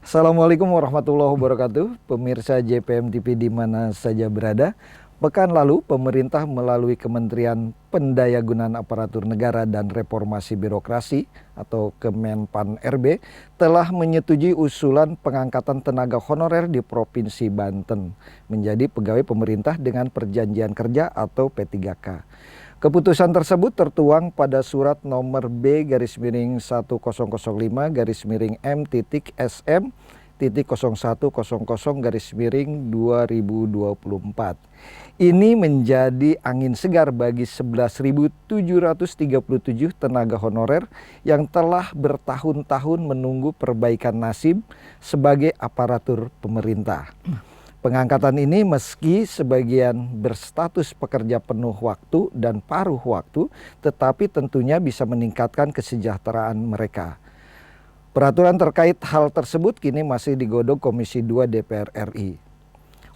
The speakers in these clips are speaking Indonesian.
Assalamualaikum warahmatullahi wabarakatuh, pemirsa JPM TV di mana saja berada. Pekan lalu, pemerintah melalui Kementerian Pendayagunaan Aparatur Negara dan Reformasi Birokrasi atau Kemenpan RB telah menyetujui usulan pengangkatan tenaga honorer di Provinsi Banten menjadi pegawai pemerintah dengan perjanjian kerja atau P3K. Keputusan tersebut tertuang pada surat nomor B-M-100-M-SM-0100-2024. Ini menjadi angin segar bagi 11.737 tenaga honorer yang telah bertahun-tahun menunggu perbaikan nasib sebagai aparatur pemerintah. Pengangkatan ini meski sebagian berstatus pekerja penuh waktu dan paruh waktu, tetapi tentunya bisa meningkatkan kesejahteraan mereka. Peraturan terkait hal tersebut kini masih digodok Komisi 2 DPR RI.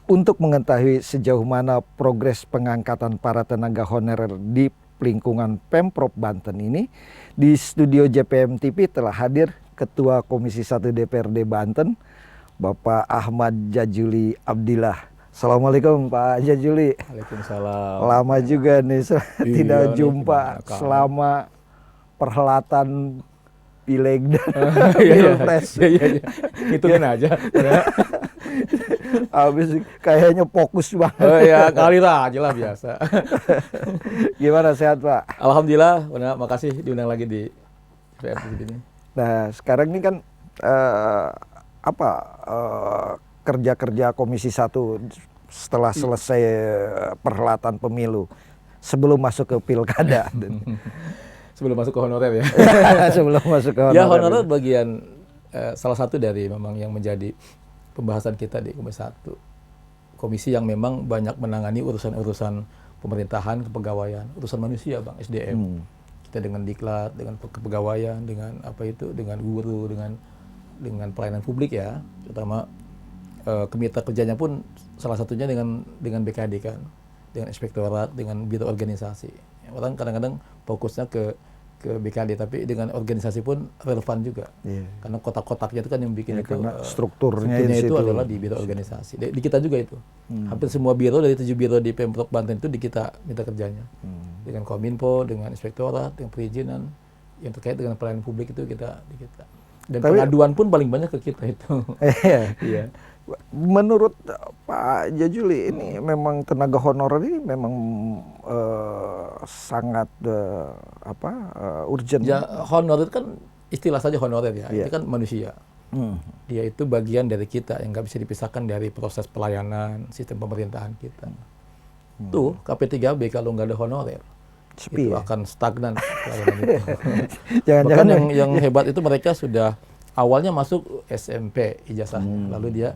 Untuk mengetahui sejauh mana progres pengangkatan para tenaga honorer di lingkungan Pemprov Banten ini, di studio JPM TV telah hadir Ketua Komisi 1 DPRD Banten, Bapak Ahmad Jajuli Abdillah. Assalamualaikum Pak Jajuli. Waalaikumsalam. Lama juga nih tidak jumpa selama perhelatan pileg dan pilpres. Iya. Hitungin aja. Habis kayaknya fokus banget. Oh ya, ngalir aja lah biasa. Gimana, sehat Pak? Alhamdulillah, makasih diundang lagi di PRT ini. Nah, sekarang ini kan kerja-kerja Komisi 1 setelah selesai perhelatan pemilu sebelum masuk ke pilkada. Sebelum masuk ke honorer ya. Sebelum masuk ke honorer. Ya, honorer bagian salah satu dari memang yang menjadi pembahasan kita di Komisi 1. Komisi yang memang banyak menangani urusan-urusan pemerintahan, kepegawaian, urusan manusia, Bang, SDM. Kita dengan diklat, dengan kepegawaian, dengan dengan guru, dengan pelayanan publik ya, terutama kemitra kerjanya pun salah satunya dengan BKD kan, dengan inspektorat, dengan biro organisasi. Orang kadang-kadang fokusnya ke BKD, tapi dengan organisasi pun relevan juga. Karena kotak-kotaknya itu kan yang bikin itu strukturnya itu adalah di biro organisasi. Di kita juga itu. Hampir semua biro dari 7 biro di Pemprov Banten itu di kita minta kerjanya. Dengan Kominfo, dengan inspektorat, dengan perizinan yang terkait dengan pelayanan publik itu di kita. Dan pengaduan pun paling banyak ke kita itu. Iya. Menurut Pak Jajuli ini memang tenaga honorer ini memang sangat urgent. Ya, honorer kan istilah saja honorer ya. Itu kan manusia. Dia itu bagian dari kita yang nggak bisa dipisahkan dari proses pelayanan sistem pemerintahan kita. Tuh KP3B kalau nggak ada honorer itu akan stagnan pelayanan itu. Bahkan yang hebat itu mereka sudah awalnya masuk SMP ijazahnya, lalu dia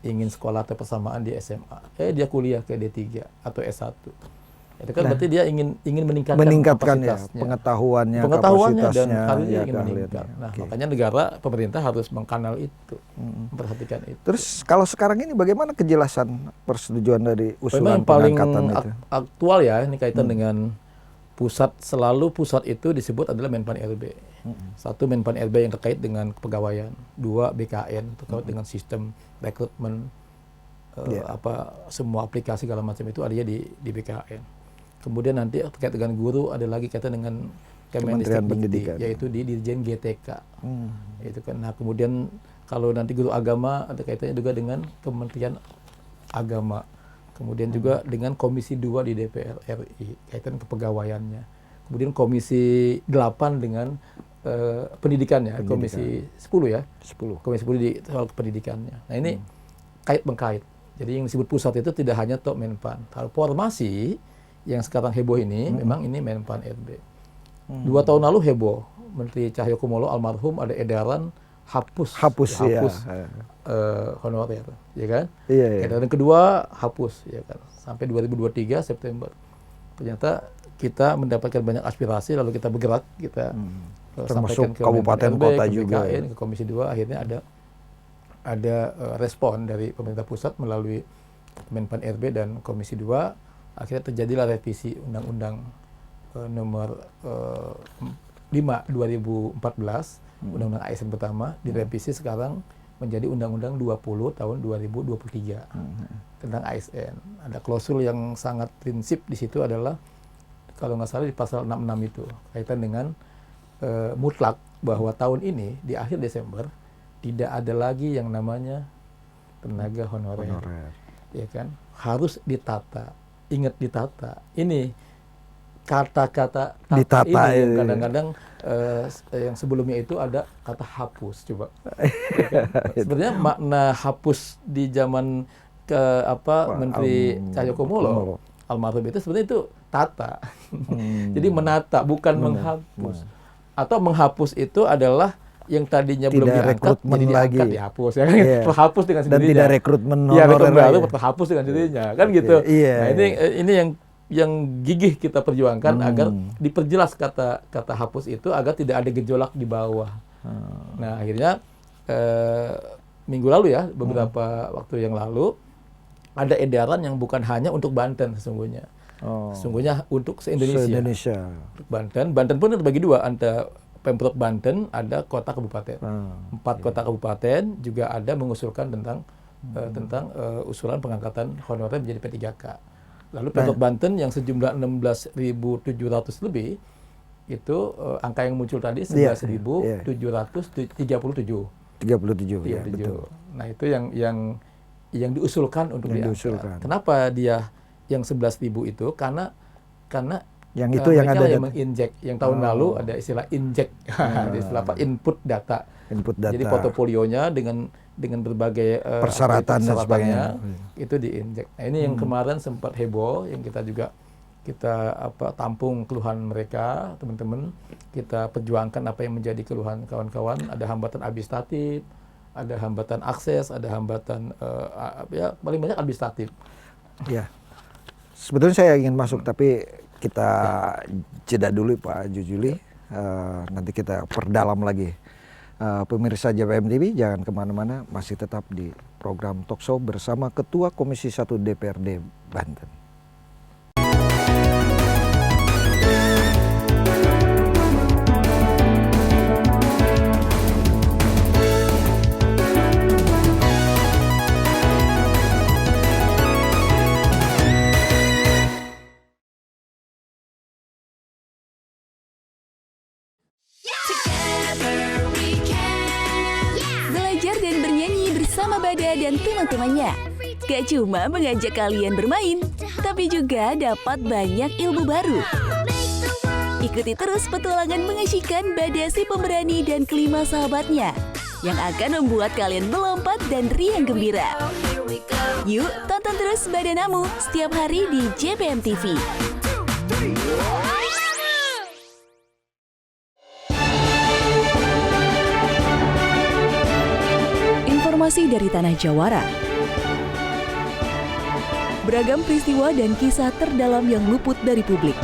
ingin sekolah atau persamaan di SMA, dia kuliah ke D3 atau S1. Itu kan berarti dia ingin meningkatkan ya, pengetahuannya dan karirnya ingin meningkat. Nah, makanya negara, pemerintah harus mengkanal itu, memperhatikan itu. Terus kalau sekarang ini bagaimana kejelasan persetujuan dari usulan yang paling pengangkatan itu? Aktual ya, ini kaitan dengan pusat itu disebut adalah Menpan RB. Satu, Menpan RB yang terkait dengan kepegawaian. Dua, BKN terkait dengan sistem rekrutmen, semua aplikasi segala macam itu adanya di BKN. Kemudian nanti terkait dengan guru ada lagi kaitan dengan Kementerian Pendidikan, yaitu di Dirjen GTK. Itu kan. Nah, kemudian kalau nanti guru agama ada kaitannya juga dengan Kementerian Agama. Kemudian juga dengan Komisi 2 di DPR RI, kaitan kepegawaiannya. Kemudian Komisi 8 dengan pendidikannya, Komisi 10 ya. Komisi 10 di soal pendidikannya. Nah, ini kait-mengkait. Jadi yang disebut pusat itu tidak hanya Tok Menpan. Kalau formasi yang sekarang heboh ini, memang ini Menpan RB. 2 tahun lalu heboh, Menteri Cahyokumolo almarhum ada edaran hapus honorer, ya kan? Edaran kedua hapus, ya kan? Sampai 2023 September. Ternyata kita mendapatkan banyak aspirasi, lalu kita bergerak, kita sampaikan ke kabupaten kota ke juga, BKN, ke Komisi 2, akhirnya ada respon dari pemerintah pusat melalui Menpan RB dan Komisi 2, akhirnya terjadilah revisi Undang-Undang nomor 5 2014, Undang-Undang ASN pertama, direvisi sekarang menjadi Undang-Undang 20 tahun 2023 tentang ASN. Ada klausul yang sangat prinsip di situ adalah kalau nggak salah di pasal 66 itu kaitan dengan mutlak bahwa tahun ini di akhir Desember tidak ada lagi yang namanya tenaga honorer. Ya kan? Harus ditata. Ingat ditata. Ini kata-kata tata Ditata, ini yang iya. kadang-kadang yang sebelumnya itu ada kata hapus coba. Ya kan? Sebenarnya makna hapus di zaman Menteri Cahyokumolo almarhum itu sebenarnya itu tata. Jadi menata bukan menghapus. Atau menghapus itu adalah yang tadinya belum Tidak diangkat rekrutmen jadi diangkat lagi. dihapus ya kan. Iya. Terhapus dengan Dan sendirinya. tidak rekrutmen Iya, honorer rekrutmen baru lagi. terhapus dengan sendirinya kan gitu. Iya, Nah, ini yang gigih kita perjuangkan agar diperjelas kata hapus itu agar tidak ada gejolak di bawah. Nah, akhirnya minggu lalu ya, beberapa waktu yang lalu ada edaran yang bukan hanya untuk Banten sesungguhnya. Sesungguhnya untuk se-Indonesia. Se-Indonesia. Untuk Banten pun terbagi dua, antara Pemprov Banten ada kota kabupaten. 4 kota kabupaten juga ada mengusulkan tentang usulan pengangkatan honorer menjadi P3K. Lalu Pemprov Banten yang sejumlah 16.700 lebih itu angka yang muncul tadi 11.737. 37 ya, betul. Nah, itu yang diusulkan untuk diangkat. Kenapa dia yang 11.000 itu? Karena yang itu yang ada yang menginjek. Yang tahun lalu ada istilah injek, ada istilah input data. Jadi portofolionya dengan berbagai persyaratan dan sebagainya itu diinjek. Nah, ini yang kemarin sempat heboh, yang kita juga tampung keluhan mereka, teman-teman. Kita perjuangkan apa yang menjadi keluhan kawan-kawan. Ada hambatan administratif, ada hambatan akses, ada hambatan paling banyak administratif. Ya. Sebetulnya saya ingin masuk tapi kita jeda dulu Pak Jujuli, nanti kita perdalam lagi. Pemirsa JPM TV jangan kemana-mana, masih tetap di program Talkshow bersama Ketua Komisi 1 DPRD Banten. Belajar dan bernyanyi bersama Bada dan teman-temannya. Gak cuma mengajak kalian bermain, tapi juga dapat banyak ilmu baru. Ikuti terus petualangan mengasyikkan Bada si pemberani dan kelima sahabatnya yang akan membuat kalian melompat dan riang gembira. Yuk, tonton terus Bada Namu setiap hari di JPM TV. Informasi dari Tanah Jawara. Beragam peristiwa dan kisah terdalam yang luput dari publik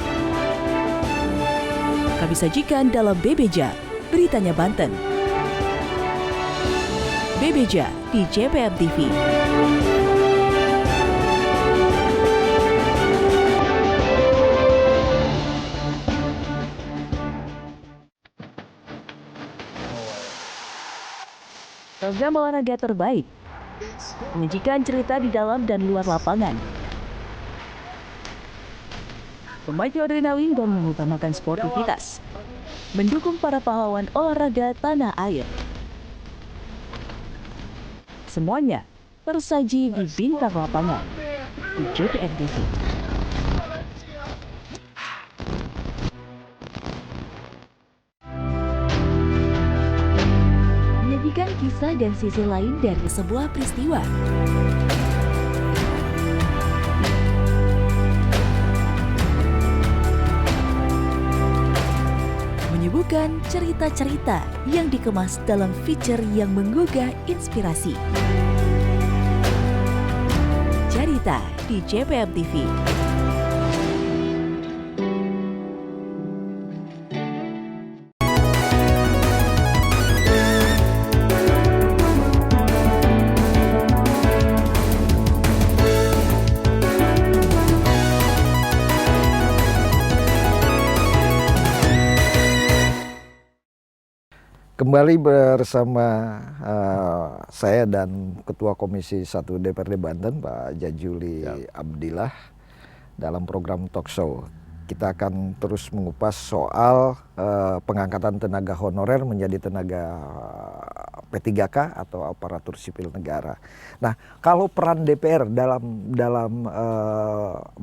kami sajikan dalam Bebeja, Beritanya Banten. Bebeja di JPM TV. Program olahraga terbaik menyajikan cerita di dalam dan luar lapangan, memacu adrenalin dan mengutamakan sportivitas, mendukung para pahlawan olahraga tanah air. Semuanya tersaji di bintang lapangan di JPM TV. Menyajikan kisah dan sisi lain dari sebuah peristiwa. Menyuguhkan cerita-cerita yang dikemas dalam feature yang menggugah inspirasi. Cerita di JPM TV. Kembali bersama saya dan Ketua Komisi 1 DPRD Banten, Pak Jajuli Abdillah, dalam program Talk Show. Kita akan terus mengupas soal pengangkatan tenaga honorer menjadi tenaga P3K atau aparatur sipil negara. Nah, kalau peran DPR dalam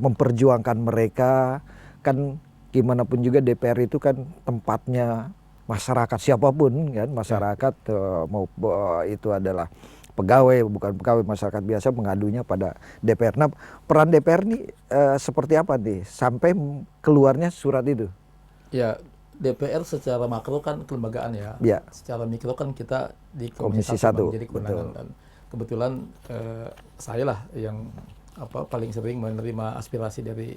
memperjuangkan mereka, kan gimana pun juga DPR itu kan tempatnya masyarakat siapapun kan, masyarakat mau itu adalah pegawai, bukan pegawai, masyarakat biasa mengadunya pada DPR. Nah, peran DPR nih seperti apa nih sampai keluarnya surat itu? Ya, DPR secara makro kan kelembagaan ya. Ya. Secara mikro kan kita di Komisi Komisi 1 1, menjadi kewenangan, dan kebetulan saya lah yang paling sering menerima aspirasi dari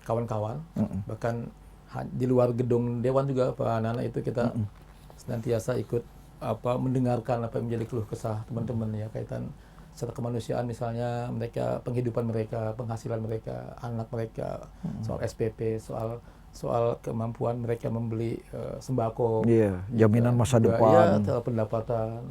kawan-kawan. Bahkan di luar gedung Dewan juga Pak Nana itu kita senantiasa ikut mendengarkan apa yang menjadi keluh kesah teman-teman ya, kaitan secara kemanusiaan, misalnya mereka, penghidupan mereka, penghasilan mereka, anak mereka, soal SPP, soal kemampuan mereka membeli sembako, jaminan masa juga, depan, ya, soal pendapatan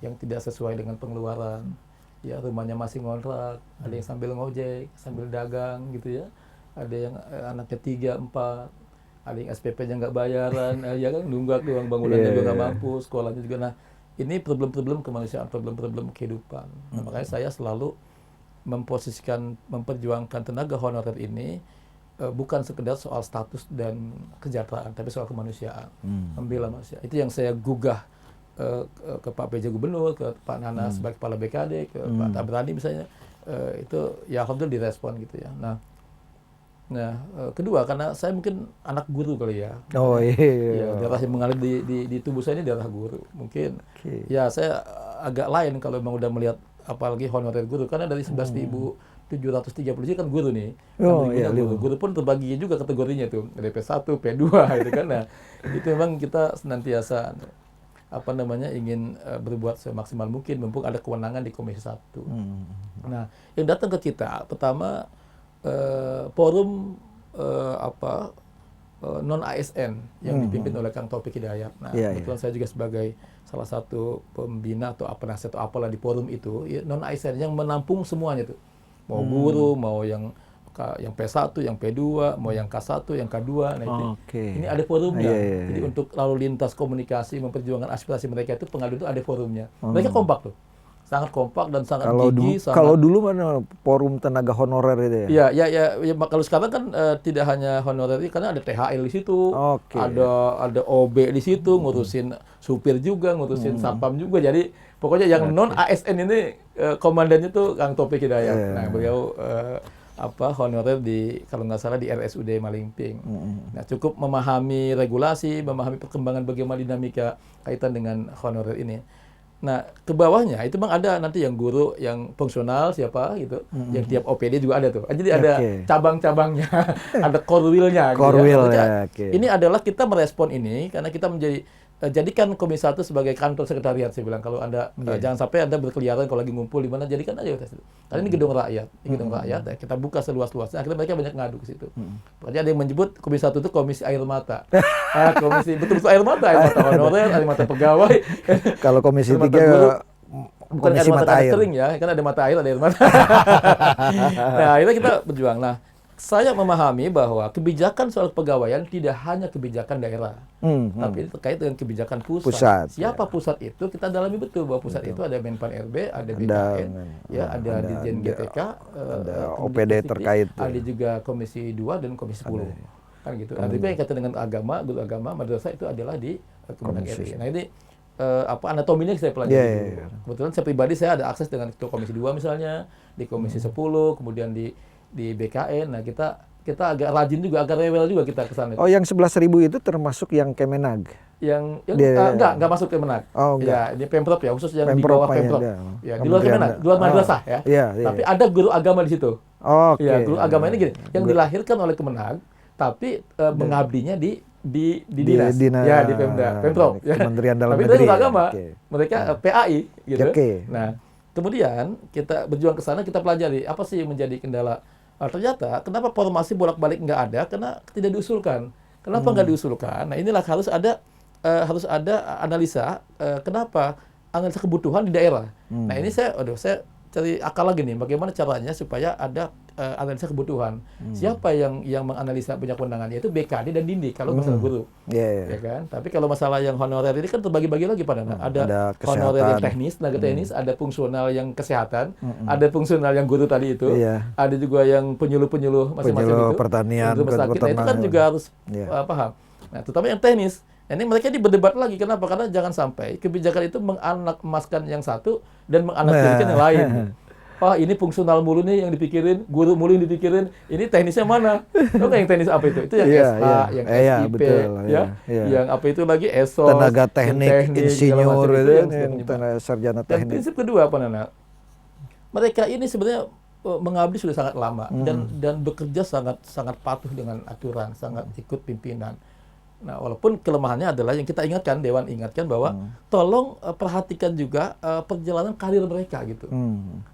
yang tidak sesuai dengan pengeluaran, ya rumahnya masih ngontrak, ada yang sambil ngojek, sambil dagang gitu ya, ada yang anaknya 3, 4, ada yang SPP-nya nggak bayaran, ya kan, nunggak doang, bangunannya juga nggak mampu, sekolahnya juga. Nah, ini problem-problem kemanusiaan, problem-problem kehidupan. Nah, makanya saya selalu memperjuangkan tenaga honorer ini bukan sekedar soal status dan kesejahteraan, tapi soal kemanusiaan, membela manusia. Itu yang saya gugah ke Pak PJ Gubernur, ke Pak Nana sebagai Kepala BKD, ke Pak Tabrani misalnya, itu ya alhamdulillah direspon gitu ya. Nah, kedua karena saya mungkin anak guru kali ya. Oh Ya, darah yang mengalir di tubuh saya ini darah guru. Mungkin ya saya agak lain kalau memang udah melihat apalagi honorer guru, karena dari 11.730 kan guru nih. Guru pun terbagi juga kategorinya tuh, ada P1, P2 gitu kan. Nah, itu memang kita senantiasa ingin berbuat semaksimal mungkin mumpung ada kewenangan di Komisi 1. Nah, yang datang ke kita pertama forum non ASN yang dipimpin oleh Kang Taufik Hidayat. Nah, kebetulan saya juga sebagai salah satu pembina atau penasihat atau apalah di forum itu, ya, non ASN yang menampung semuanya tuh. Mau guru, mau yang P1, yang P2, mau yang K1, yang K2. Nah, ini ada forumnya. Jadi untuk lalu lintas komunikasi, memperjuangkan aspirasi mereka itu, pengadu itu ada forumnya. Mereka kompak tuh. Sangat kompak dan sangat gigih. Kalau dulu mana forum tenaga honorer itu ya? Ya, kalau sekarang kan tidak hanya honorer, karena ada THL di situ, ada OB di situ, ngurusin supir juga, ngurusin satpam juga. Jadi pokoknya yang non ASN ini komandannya tuh Kang Taufik Hidayat. Nah, beliau honorer kalau nggak salah di RSUD Malingping. Nah, cukup memahami regulasi, memahami perkembangan bagaimana dinamika kaitan dengan honorer ini. Nah, ke bawahnya itu memang ada nanti yang guru, yang fungsional siapa gitu, yang tiap OPD juga ada tuh. Jadi ada cabang-cabangnya, ada korwilnya. Ini adalah kita merespon ini karena kita jadikan Komisi 1 sebagai kantor sekretariat. Saya bilang kalau Anda jangan sampai Anda berkeliaran kalau lagi ngumpul di mana, jadikan aja tes itu. Karena ini gedung rakyat, ya, kita buka seluas-luasnya. Akhirnya mereka banyak ngadu ke situ. Makanya ada yang menyebut Komisi 1 itu komisi air mata. Komisi betul-betul air mata honorer, air mata pegawai. Kalau Komisi 3 bukan air mata kering ya, kan ada mata air, ada air mata. Nah, akhirnya kita berjuang. Nah, saya memahami bahwa kebijakan soal kepegawaian tidak hanya kebijakan daerah, tapi terkait dengan kebijakan pusat. Siapa pusat itu kita dalami betul, bahwa pusat itu ada Menpan RB, ada BKN, ada Dirjen GTK, ada OPD terkait, ada juga Komisi 2 dan Komisi 10, kan gitu. Ada juga yang kaitan dengan agama, guru agama, madrasah itu adalah di Kemenag RI. Nah, ini anatominya saya pelajari. Kebetulan saya pribadi saya ada akses dengan Ketua Komisi 2 misalnya, di Komisi 10, kemudian di BKN. Nah, kita agak rajin juga, agak rewel juga kita ke sana. Oh, yang 11.000 itu termasuk yang Kemenag? Enggak masuk Kemenag. Oh, ya, ini Pemprov ya, khusus yang di bawah Pemprov. Ya, di luar Kemenag, di luar madrasah ya. Tapi ada guru agama di situ. Ya, guru agama ini gini, yang dilahirkan oleh Kemenag, tapi mengabdinya di dinas. Ya, di Pemprov. Kementerian Dalam Negeri. Tapi itu agama. Mereka PAI gitu. Nah, kemudian kita berjuang ke sana, kita pelajari apa sih yang menjadi kendala. Ternyata kenapa formasi bolak-balik nggak ada? Karena tidak diusulkan. Kenapa nggak diusulkan? Nah, inilah harus ada harus ada analisa kenapa analisa kebutuhan di daerah. Nah ini saya cari akal lagi nih, bagaimana caranya supaya ada analisa kebutuhan. Siapa yang menganalisa punya kewenangan, yaitu BKD dan Dindi kalau masalah guru. Ya kan? Tapi kalau masalah yang honorer ini kan terbagi-bagi lagi Pak Nana. Ada honorer yang teknis, tenaga teknis, ada fungsional yang kesehatan, ada fungsional yang guru tadi itu, ada juga yang penyuluh-penyuluh masing-masing itu. Pertanian, Nah, itu kan juga harus paham. Nah, terutama yang teknis. Ini mereka berdebat lagi. Kenapa? Karena jangan sampai kebijakan itu menganak-emaskan yang satu dan menganak-dirikan yang lain. Ini fungsional mulu nih yang dipikirin, guru mulu yang dipikirin. Ini teknisnya mana? Tahu nggak yang teknis apa itu? Itu yang SH, yang SIP, betul, yang apa itu lagi ESOS, tenaga teknik, insinyur, sarjana teknik. Dan prinsip kedua apa Nana? Mereka ini sebenarnya mengabdi sudah sangat lama dan bekerja sangat patuh dengan aturan, sangat ikut pimpinan. Nah, walaupun kelemahannya adalah yang kita ingatkan, Dewan ingatkan bahwa tolong perhatikan juga perjalanan karir mereka gitu.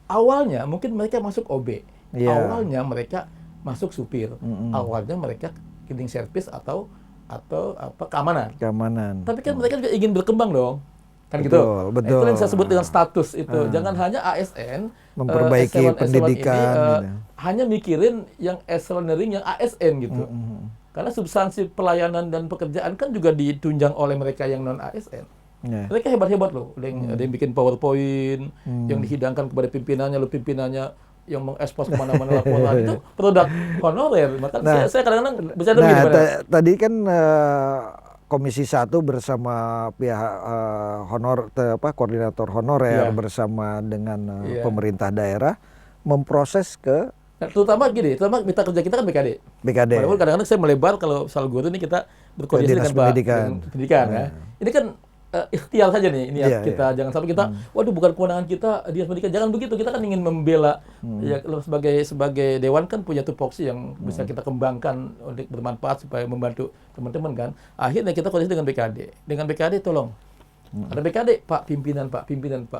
Awalnya mungkin mereka masuk OB, awalnya mereka masuk supir, awalnya mereka cleaning service atau keamanan. Tapi kan mereka juga ingin berkembang dong. Kan gitu. Betul. Itu yang saya sebut dengan status itu. Jangan hanya ASN memperbaiki pendidikan ini, hanya mikirin yang excellenering yang ASN gitu. Karena substansi pelayanan dan pekerjaan kan juga ditunjang oleh mereka yang non ASN. Mereka hebat-hebat loh. Ada yang bikin PowerPoint, yang dihidangkan kepada pimpinannya, pimpinannya yang mengekspos kemana-mana laporan itu produk honorer. Maka saya kadang-kadang bercanda begini. Tadi kan Komisi 1 bersama pihak koordinator honorer bersama dengan pemerintah daerah memproses ke terutama mitra kerja kita kan BKD. Walaupun kadang-kadang saya melebar kalau soal guru ini kita berkoordinasi dengan pendidikan ya. Ini kan ikhtiar saja nih ini kita jangan sampai kita waduh bukan kewenangan kita Dinas Pendidikan, jangan begitu. Kita kan ingin membela ya sebagai dewan kan punya tupoksi yang bisa kita kembangkan untuk bermanfaat supaya membantu teman-teman kan. Akhirnya kita koordinasi dengan BKD. Dengan BKD tolong ada BKD, Pak pimpinan Pak.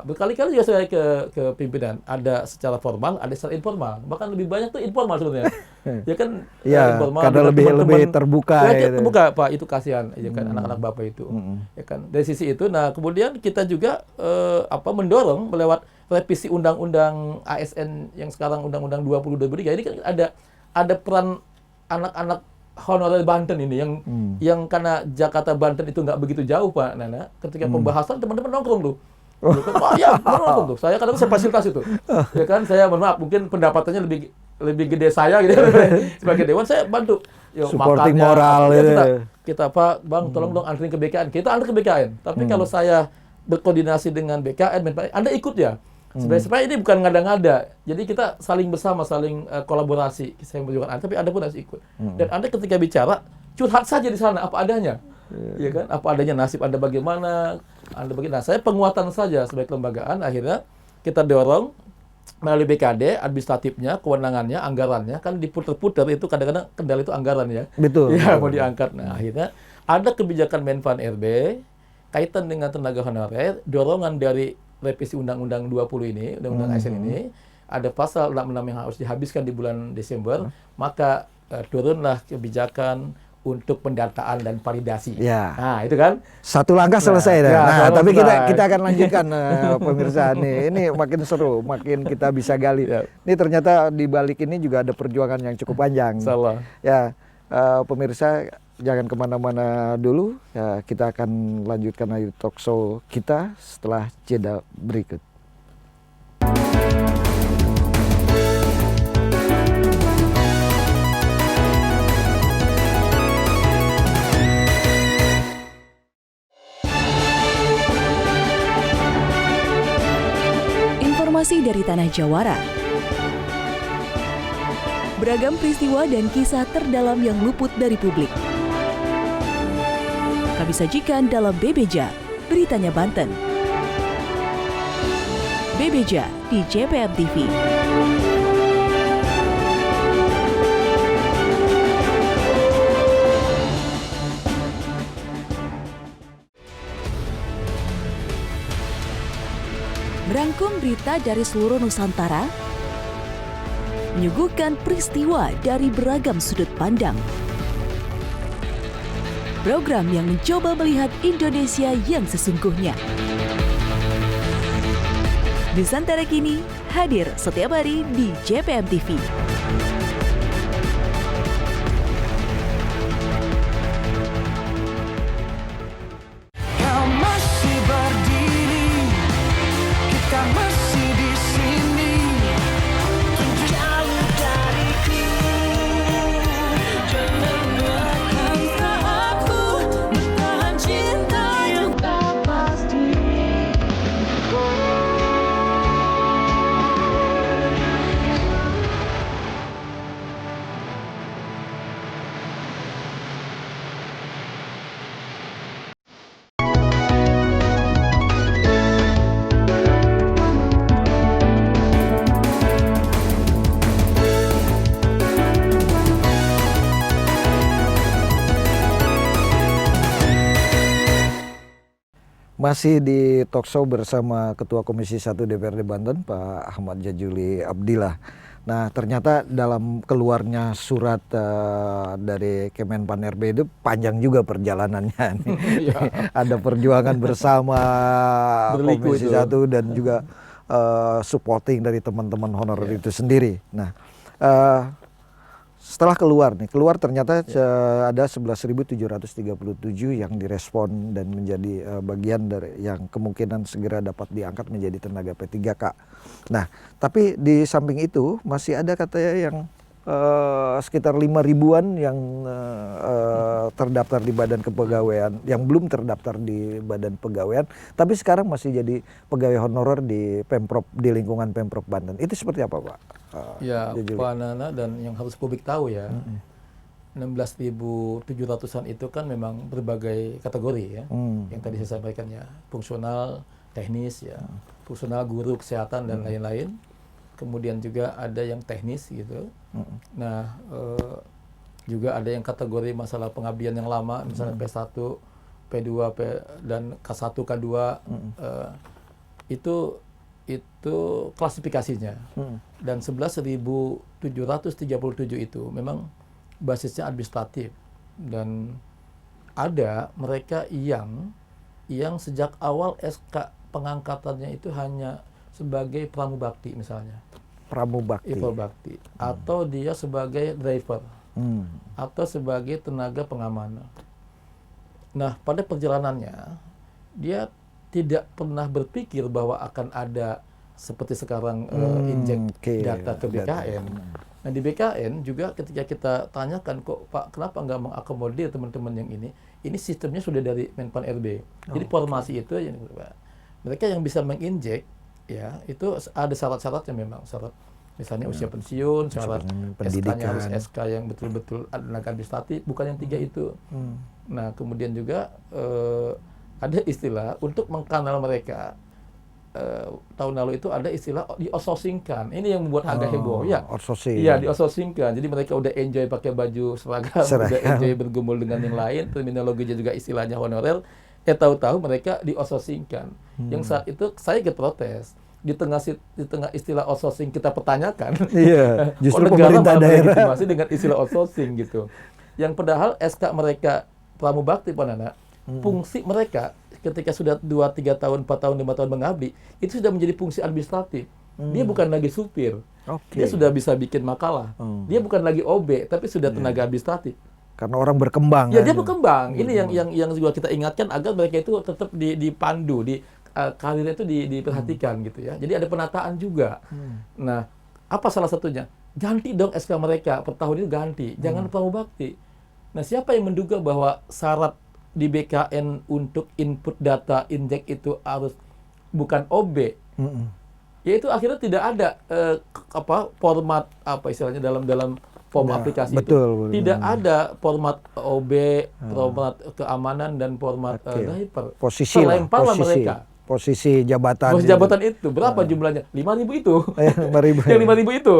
Berkali-kali juga saya ke pimpinan. Ada secara formal, ada secara informal. Bahkan lebih banyak tuh informal sebenarnya. Ya kan informal. Karena lebih terbuka. Terbuka, Pak. Itu kasihan, ya kan anak-anak Bapak itu. Ya kan dari sisi itu. Nah, kemudian kita juga mendorong melewat revisi undang-undang ASN yang sekarang undang-undang 20/2023. Ini kan ada peran anak-anak honorer Banten ini yang karena Jakarta Banten itu nggak begitu jauh Pak Nana, ketika pembahasan teman-teman nongkrong tuh. Nongkrong tuh. Saya kadang saya fasilitasi tuh. Ya kan saya mohon maaf mungkin pendapatannya lebih gede saya gitu. Sebagai dewan saya bantu. Supporting moral kita Pak, Bang tolong dong anterin ke BKN. Kita antar ke BKN. Tapi kalau saya berkoordinasi dengan BKN, Anda ikut ya. Sebenarnya ini bukan ngada-ngada. Jadi kita saling bersama, saling kolaborasi. Saya memperjuangkan Anda, tapi Anda pun harus ikut. Dan Anda ketika bicara, curhat saja di sana apa adanya. Ya kan? Apa adanya nasib Anda bagaimana, Nah, saya penguatan saja sebagai kelembagaan. Akhirnya kita dorong melalui BKD, administratifnya, kewenangannya, anggarannya, kan diputer-puter itu kadang-kadang kendala itu anggaran ya. Betul. Ya, mau diangkat. Nah, akhirnya ada kebijakan Menpan RB kaitan dengan tenaga honorer, dorongan dari revisi Undang-Undang 20 ini, Undang-Undang ASN ini, ada pasal 66 yang harus dihabiskan di bulan Desember, maka turunlah kebijakan untuk pendataan dan validasi. Nah, itu kan satu langkah selesai. Tapi kita akan lanjutkan pemirsa nih. Ini makin seru, makin kita bisa gali. Ini ternyata di balik ini juga ada perjuangan yang cukup panjang. Salah. Ya, pemirsa jangan kemana-mana dulu. Ya, kita akan lanjutkan Ayu Talk Show kita setelah jeda berikut. Informasi dari Tanah Jawara. Beragam peristiwa dan kisah terdalam yang luput dari publik. Kami sajikan dalam Bebeja, Beritanya Banten. Bebeja di JPM TV. Merangkum berita dari seluruh Nusantara, menyuguhkan peristiwa dari beragam sudut pandang. program yang mencoba melihat Indonesia yang sesungguhnya. Nusantara Kini hadir setiap hari di JPM TV. Kau masih berdiri, kita masih di sini. Jauh dariku, jangan berhenti aku bertahan cinta yang tak pasti. Masih di talkshow bersama Ketua Komisi 1 DPRD Banten, Pak Ahmad Jajuli Abdillah. Nah, ternyata dalam keluarnya surat dari Kemenpan RB itu panjang juga perjalanannya. Nih. Ada perjuangan bersama Berliku Komisi itu. 1 dan juga supporting dari teman-teman honorer itu sendiri. Nah, setelah keluar ternyata ada 11.737 yang direspon dan menjadi bagian dari yang kemungkinan segera dapat diangkat menjadi tenaga P3K. Nah, tapi di samping itu masih ada katanya yang sekitar 5.000-an yang terdaftar di Badan Kepegawaian, yang belum terdaftar di Badan Pegawaian, tapi sekarang masih jadi pegawai honorer di Pemprov, di lingkungan Pemprov Banten. Itu seperti apa, Pak? Ya, Jajuli. Pak Nana, dan yang harus publik tahu ya, 16.700-an itu kan memang berbagai kategori ya. Yang tadi saya sampaikan ya, fungsional, teknis ya, fungsional, guru, kesehatan dan lain-lain. Kemudian juga ada yang teknis gitu. Nah, juga ada yang kategori masalah pengabdian yang lama, misalnya P1, P2, dan K1, K2. Itu klasifikasinya. Dan 11.737 itu memang basisnya administratif. Dan ada mereka yang sejak awal SK pengangkatannya itu hanya sebagai pramubakti misalnya. Pramubakti. Bakti. Atau dia sebagai driver. Atau sebagai tenaga pengamanan. Nah, pada perjalanannya dia tidak pernah berpikir bahwa akan ada seperti sekarang injek data ke BKN. Nah, di BKN juga ketika kita tanyakan, kok Pak kenapa nggak mengakomodir teman-teman yang ini sistemnya sudah dari Menpan RB. Jadi formasi itu yang mereka yang bisa menginjek ya itu ada syarat-syaratnya memang, syarat misalnya usia pensiun, syarat SK-nya harus SK yang betul-betul tenaga administratif, bukan yang 3 itu. Nah, kemudian juga ada istilah untuk mengkanal mereka. Tahun lalu itu ada istilah di-outsourcingkan. Ini yang membuat agak heboh ya. Outsourcing. Iya, di-outsourcing-kan. Jadi mereka udah enjoy pakai baju seragam, udah enjoy bergumul dengan yang lain, terminologinya juga istilahnya honorer. Tahu-tahu mereka di-outsourcing-kan. Yang saat itu saya ikut protes. Di tengah istilah outsourcing kita pertanyakan. Iya, justru negara pemerintah malah daerah melegitimasi dengan istilah outsourcing gitu. Yang padahal SK mereka pramubakti, Pak Nana, fungsi mereka ketika sudah 2-3 tahun, 4 tahun, 5 tahun mengabdi, itu sudah menjadi fungsi administratif. Dia bukan lagi supir. Dia sudah bisa bikin makalah. Dia bukan lagi OB, tapi sudah tenaga administratif. Karena orang berkembang. Ya, kan? dia berkembang. Ini yang juga kita ingatkan agar mereka itu tetap dipandu, karirnya itu diperhatikan gitu ya. Jadi ada penataan juga. Nah, apa salah satunya? Ganti dong SK mereka per tahun itu ganti. Jangan pramubakti. Nah, siapa yang menduga bahwa syarat di BKN untuk input data injek itu harus bukan OB? Yaitu akhirnya tidak ada format apa istilahnya dalam form aplikasi betul, itu. Tidak ada format OB, format keamanan dan format driver. Posisi lah, Terlemparlah mereka. Posisi jabatan. Posisi jabatan itu berapa jumlahnya? 5.000 itu. 5.000. Yang 5.000 itu.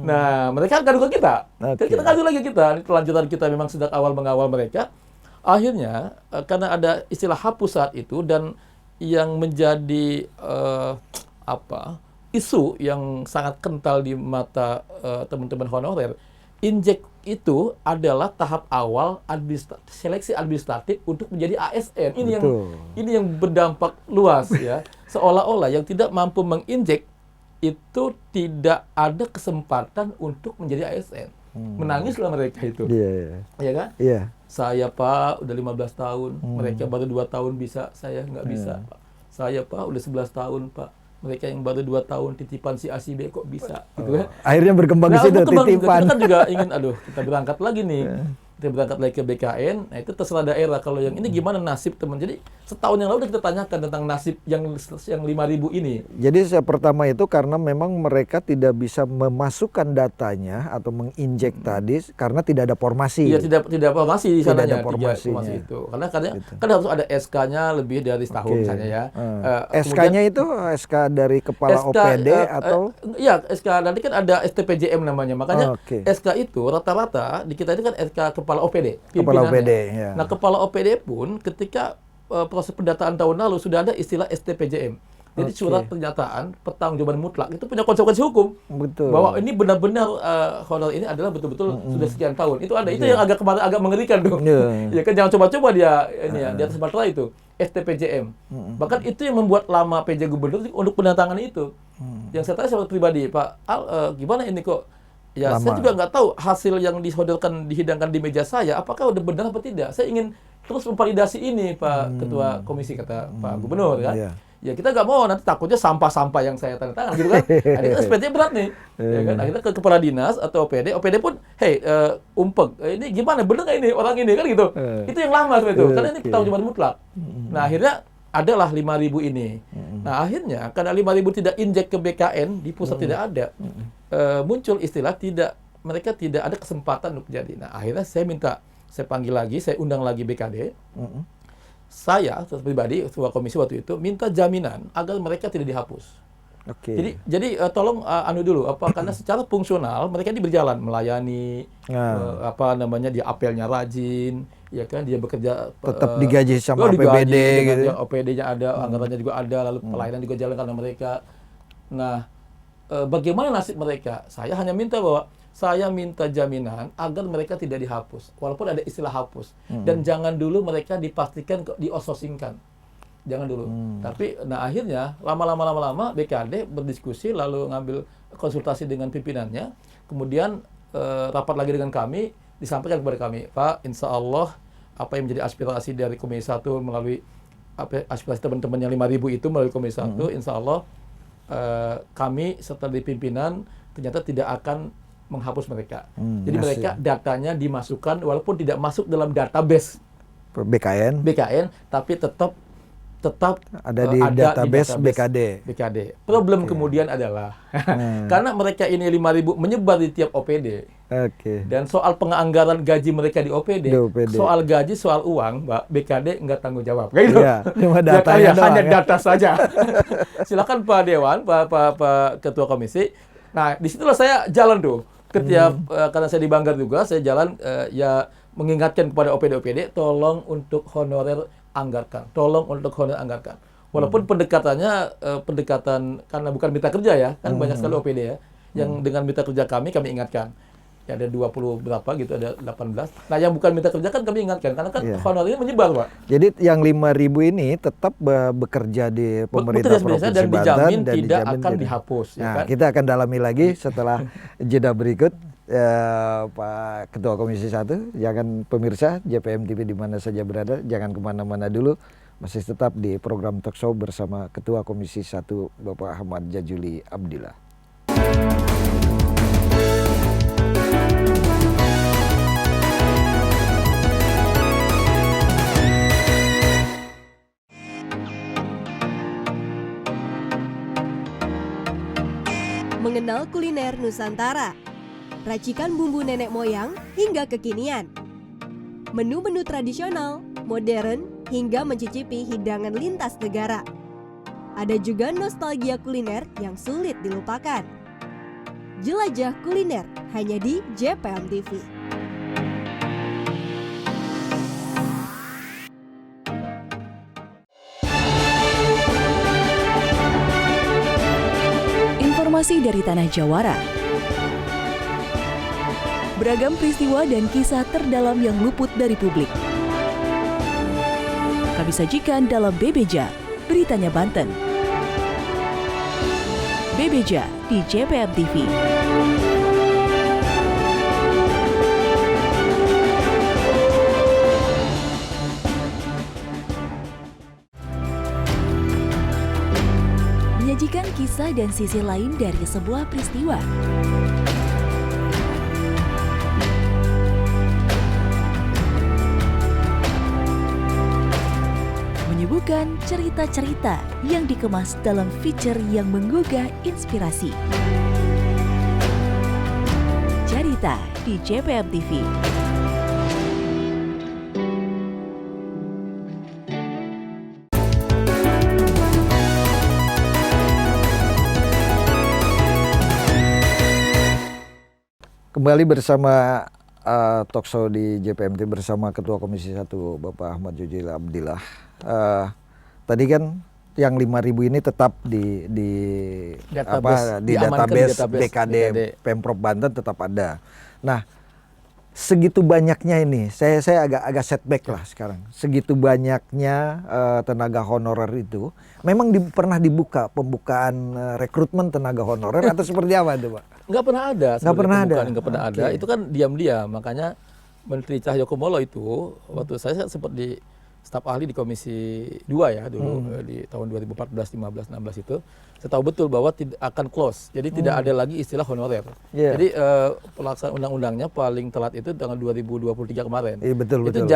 Nah, mereka ngadu ke kita. Oke. Kita ngadu lagi kita. Kelanjutan kita memang sejak awal mengawal mereka. Akhirnya karena ada istilah hapus saat itu dan yang menjadi isu yang sangat kental di mata teman-teman honorer, itu adalah tahap awal seleksi administratif untuk menjadi ASN. Betul. Ini yang berdampak luas ya. Seolah-olah yang tidak mampu menginjek itu tidak ada kesempatan untuk menjadi ASN. Menangislah mereka itu. Iya. Ya kan? Iya. Saya Pak udah 15 tahun, mereka baru 2 tahun bisa, saya nggak bisa Pak. Saya Pak udah 11 tahun Pak, mereka yang baru 2 tahun titipan si A si B kok bisa, gitu kan? Akhirnya berkembang ke situ, berkembang gitu. titipan. Kita kan juga ingin, kita berangkat lagi nih. Kita berangkat lagi ke BKN, nah itu terserah daerah. Kalau yang ini gimana nasib teman? Jadi setahun yang lalu udah kita tanyakan tentang nasib yang 5.000 ini. Jadi pertama itu karena memang mereka tidak bisa memasukkan datanya atau menginjek tadi karena tidak ada formasi. Iya, tidak formasi di Tidak sananya, ada tiga formasinya. formasi itu. Karena kan harus ada SK-nya lebih dari setahun Oke. misalnya ya. SK-nya itu SK dari kepala OPD atau iya, SK nanti kan ada STPJM namanya. Makanya Oke. SK itu rata-rata di kita ini kan SK kepala OPD, Kepala pimpinannya. OPD, ya. Nah, kepala OPD pun ketika proses pendataan tahun lalu sudah ada istilah STPJM. Jadi Oke. surat pernyataan pertanggungjawaban mutlak itu punya konsekuensi hukum. betul. Bahwa ini benar-benar honor ini adalah betul-betul sudah sekian tahun. Itu ada. Itu yang agak agak mengerikan tuh. Iya. Ya kan jangan coba-coba dia ini ya di atas baterai itu STPJM. Bahkan itu yang membuat lama PJ Gubernur untuk penandatangan itu. Yang saya tanya secara pribadi, Pak Al, gimana ini kok? Ya Lama. saya juga nggak tahu hasil yang dihidangkan di meja saya apakah udah benar apa tidak. Saya ingin terus memvalidasi ini Pak Ketua Komisi, kata Pak Gubernur kan. Iya. Ya kita nggak mau nanti takutnya sampah-sampah yang saya tanda tangan gitu kan. Nah, itu SPT berat nih. Ya kan? Akhirnya ke kepala dinas atau OPD pun, hey umpeg, ini gimana bener nggak ini orang ini kan gitu. Itu yang lama seperti itu. Karena ini pertanggungjawaban mutlak. Nah akhirnya adalah 5.000 ini. Nah akhirnya karena 5.000 tidak injek ke BKN di pusat tidak ada, muncul istilah mereka tidak ada kesempatan untuk jadi. Nah akhirnya saya panggil lagi, saya undang lagi BKD. Saya pribadi ketua komisi waktu itu minta jaminan agar mereka tidak dihapus. Oke. Jadi tolong dulu karena secara fungsional mereka ini berjalan melayani, dia apelnya rajin, ya kan dia bekerja Tetap digaji sama digaji APBD dengan gitu. OPD-nya ada, anggarannya juga ada, lalu pelayanan juga jalan karena mereka. Nah, bagaimana nasib mereka? Saya hanya minta jaminan agar mereka tidak dihapus, walaupun ada istilah hapus, dan jangan dulu mereka dipastikan diososingkan. Jangan dulu. Tapi akhirnya lama-lama BKD berdiskusi lalu ngambil konsultasi dengan pimpinannya. Kemudian rapat lagi dengan kami, disampaikan kepada kami, Pak, insya Allah apa yang menjadi aspirasi dari Komisi 1 melalui aspirasi teman-teman yang 5.000 itu melalui Komisi 1, insya Allah kami setelah di pimpinan ternyata tidak akan menghapus mereka. Jadi mereka datanya dimasukkan walaupun tidak masuk dalam database BKN tapi tetap ada di database BKD. Problem kemudian adalah karena mereka ini 5.000 menyebar di tiap OPD. Oke. Dan soal penganggaran gaji mereka di OPD, soal gaji, soal uang, Mbak, BKD nggak tanggung jawab. Kayak gitu. Iya, cuma datanya doang, hanya ya. data saja. Silakan Pak Dewan, Pak Ketua Komisi. Nah, disitulah saya jalan tuh. Karena saya di Banggar juga, saya jalan mengingatkan kepada OPD, tolong untuk honorer anggarkan. Walaupun pendekatan karena bukan mitra kerja ya, kan banyak sekali OPD ya. Yang dengan mitra kerja kami ingatkan. Ya ada 20 berapa gitu, ada 18. Nah, yang bukan mitra kerja kan kami ingatkan karena kan honornya menyebar, Pak. Jadi yang 5.000 ini tetap bekerja di pemerintah Provinsi dan dijamin Banten tidak akan dihapus. Nah, Ya kan? kita akan dalami lagi setelah jeda berikut. Pak Ketua Komisi 1, jangan pemirsa JPM TV di mana saja berada, jangan kemana-mana dulu, masih tetap di program Talkshow bersama Ketua Komisi 1 Bapak Ahmad Jajuli Abdillah. Mengenal kuliner Nusantara, racikan bumbu nenek moyang hingga kekinian. Menu-menu tradisional, modern, hingga mencicipi hidangan lintas negara. Ada juga nostalgia kuliner yang sulit dilupakan. Jelajah kuliner hanya di JPM TV. Informasi dari Tanah Jawara. Beragam peristiwa dan kisah terdalam yang luput dari publik kami sajikan dalam Bebeja, Beritanya Banten. Bebeja di JPM TV. Menyajikan kisah dan sisi lain dari sebuah peristiwa. Menyuguhkan cerita-cerita yang dikemas dalam feature yang menggugah inspirasi. Cerita di JPM TV. Kembali bersama talkshow di JPMT bersama Ketua Komisi 1 Bapak Ahmad Jojil Abdillah. Tadi kan yang 5.000 ini tetap di database BKD Pemprov Banten tetap ada. Nah, segitu banyaknya ini, saya agak setback lah sekarang. Segitu banyaknya tenaga honorer itu, memang pernah dibuka pembukaan rekrutmen tenaga honorer atau seperti apa itu, Pak? Nggak pernah ada. Nggak pernah ada. Okay. Itu kan diam-diam. Makanya Menteri Cahyokumolo itu waktu saya sempat di staf ahli di Komisi 2 ya dulu di tahun 2014, 15, 16 itu, saya tahu betul bahwa tidak akan close. Jadi tidak ada lagi istilah honorer. Yeah. Jadi pelaksanaan undang-undangnya paling telat itu tanggal 2023 kemarin. Betul, itu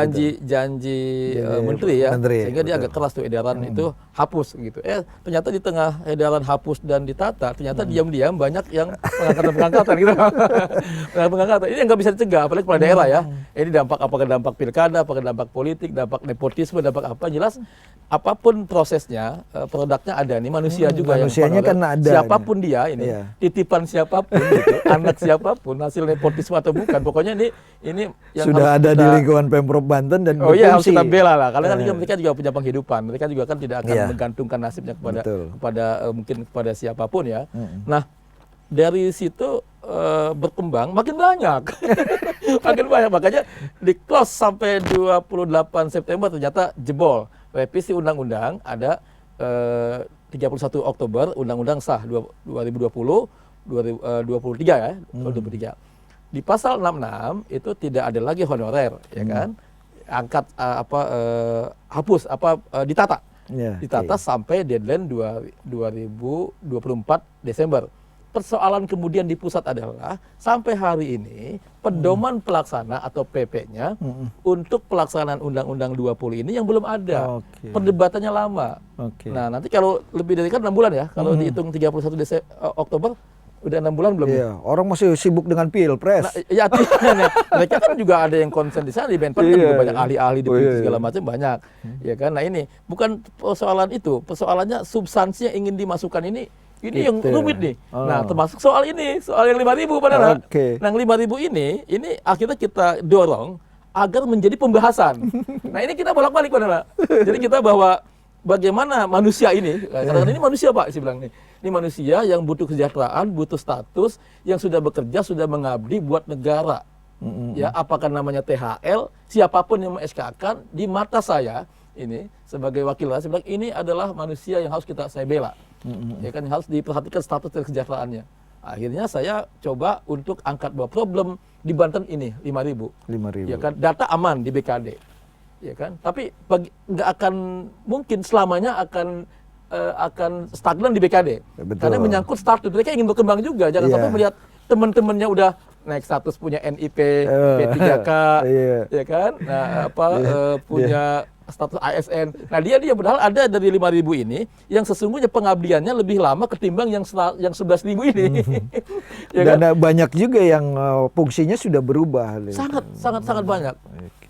janji menteri ya. Sehingga dia agak keras tuh edaran itu hapus gitu. Ternyata di tengah edaran hapus dan ditata, ternyata diam-diam banyak yang pengangkatan gitu. Pengangkatan. Ini yang nggak bisa dicegah, apalagi kepala daerah ya. Ini apakah dampak pilkada, apakah dampak politik, dampak nepotisme, dampak apa, jelas apapun prosesnya, produknya ada nih, manusia juga manusianya yang kan ada. Siapapun dia ini, titipan siapapun gitu, anak siapapun, hasil nepotisme atau bukan, pokoknya ini yang sudah ada di lingkungan Pemprov Banten dan oh iya, harus kita bela lah, karena kan mereka juga punya penghidupan, mereka juga kan tidak akan menggantungkan nasibnya kepada mungkin kepada siapapun ya. Nah, dari situ berkembang makin banyak. Makin banyak, makanya di close sampai 28 September ternyata jebol. Revisi undang-undang ada 31 Oktober undang-undang sah 2023 ya, 2023. Di pasal 66 itu tidak ada lagi honorer, ya kan? Angkat hapus ditata. Ditata sampai deadline 2024 Desember. Persoalan kemudian di pusat adalah sampai hari ini pedoman pelaksana atau PP-nya untuk pelaksanaan Undang-Undang 20 ini yang belum ada. Perdebatannya lama. Nah, nanti kalau lebih dari kan 6 bulan ya, kalau dihitung 31 Oktober udah 6 bulan belum? Iya, orang masih sibuk dengan pilpres. Nah, ya artinya mereka kan juga ada yang konsen di sana, di Menpan kan juga banyak ahli-ahli di politik segala macam banyak. Ya kan? Nah, ini bukan persoalan itu, persoalannya substansi yang ingin dimasukkan ini yang rumit nih. Nah, termasuk soal ini, soal yang 5.000 Pak Nana. Nah, yang 5.000 ini akhirnya kita dorong agar menjadi pembahasan. Nah, ini kita bolak-balik Pak Nana. Jadi kita bahwa bagaimana manusia ini, karena ini manusia Pak, saya bilang nih. Ini manusia yang butuh kesejahteraan, butuh status, yang sudah bekerja, sudah mengabdi buat negara. Ya, apakah namanya THL, siapapun yang meng-SK-kan, di mata saya ini sebagai wakil saya bilang ini adalah manusia yang harus saya bela. Ya kan, harus diperhatikan status dan kesejahteraannya. Akhirnya saya coba untuk angkat bahwa problem di Banten ini 5.000. Ya kan, data aman di BKD. Ya kan, tapi nggak akan mungkin selamanya akan stagnan di BKD. Betul. Karena menyangkut status, mereka ingin berkembang juga. Jangan sampai melihat teman-temannya udah naik status, punya NIP, P3K, ya kan, nah punya status ASN. Nah dia padahal ada dari 5.000 ini yang sesungguhnya pengabdiannya lebih lama ketimbang yang 11.000 ini. Ya Dan kan? banyak juga yang fungsinya sudah berubah. Sangat banyak.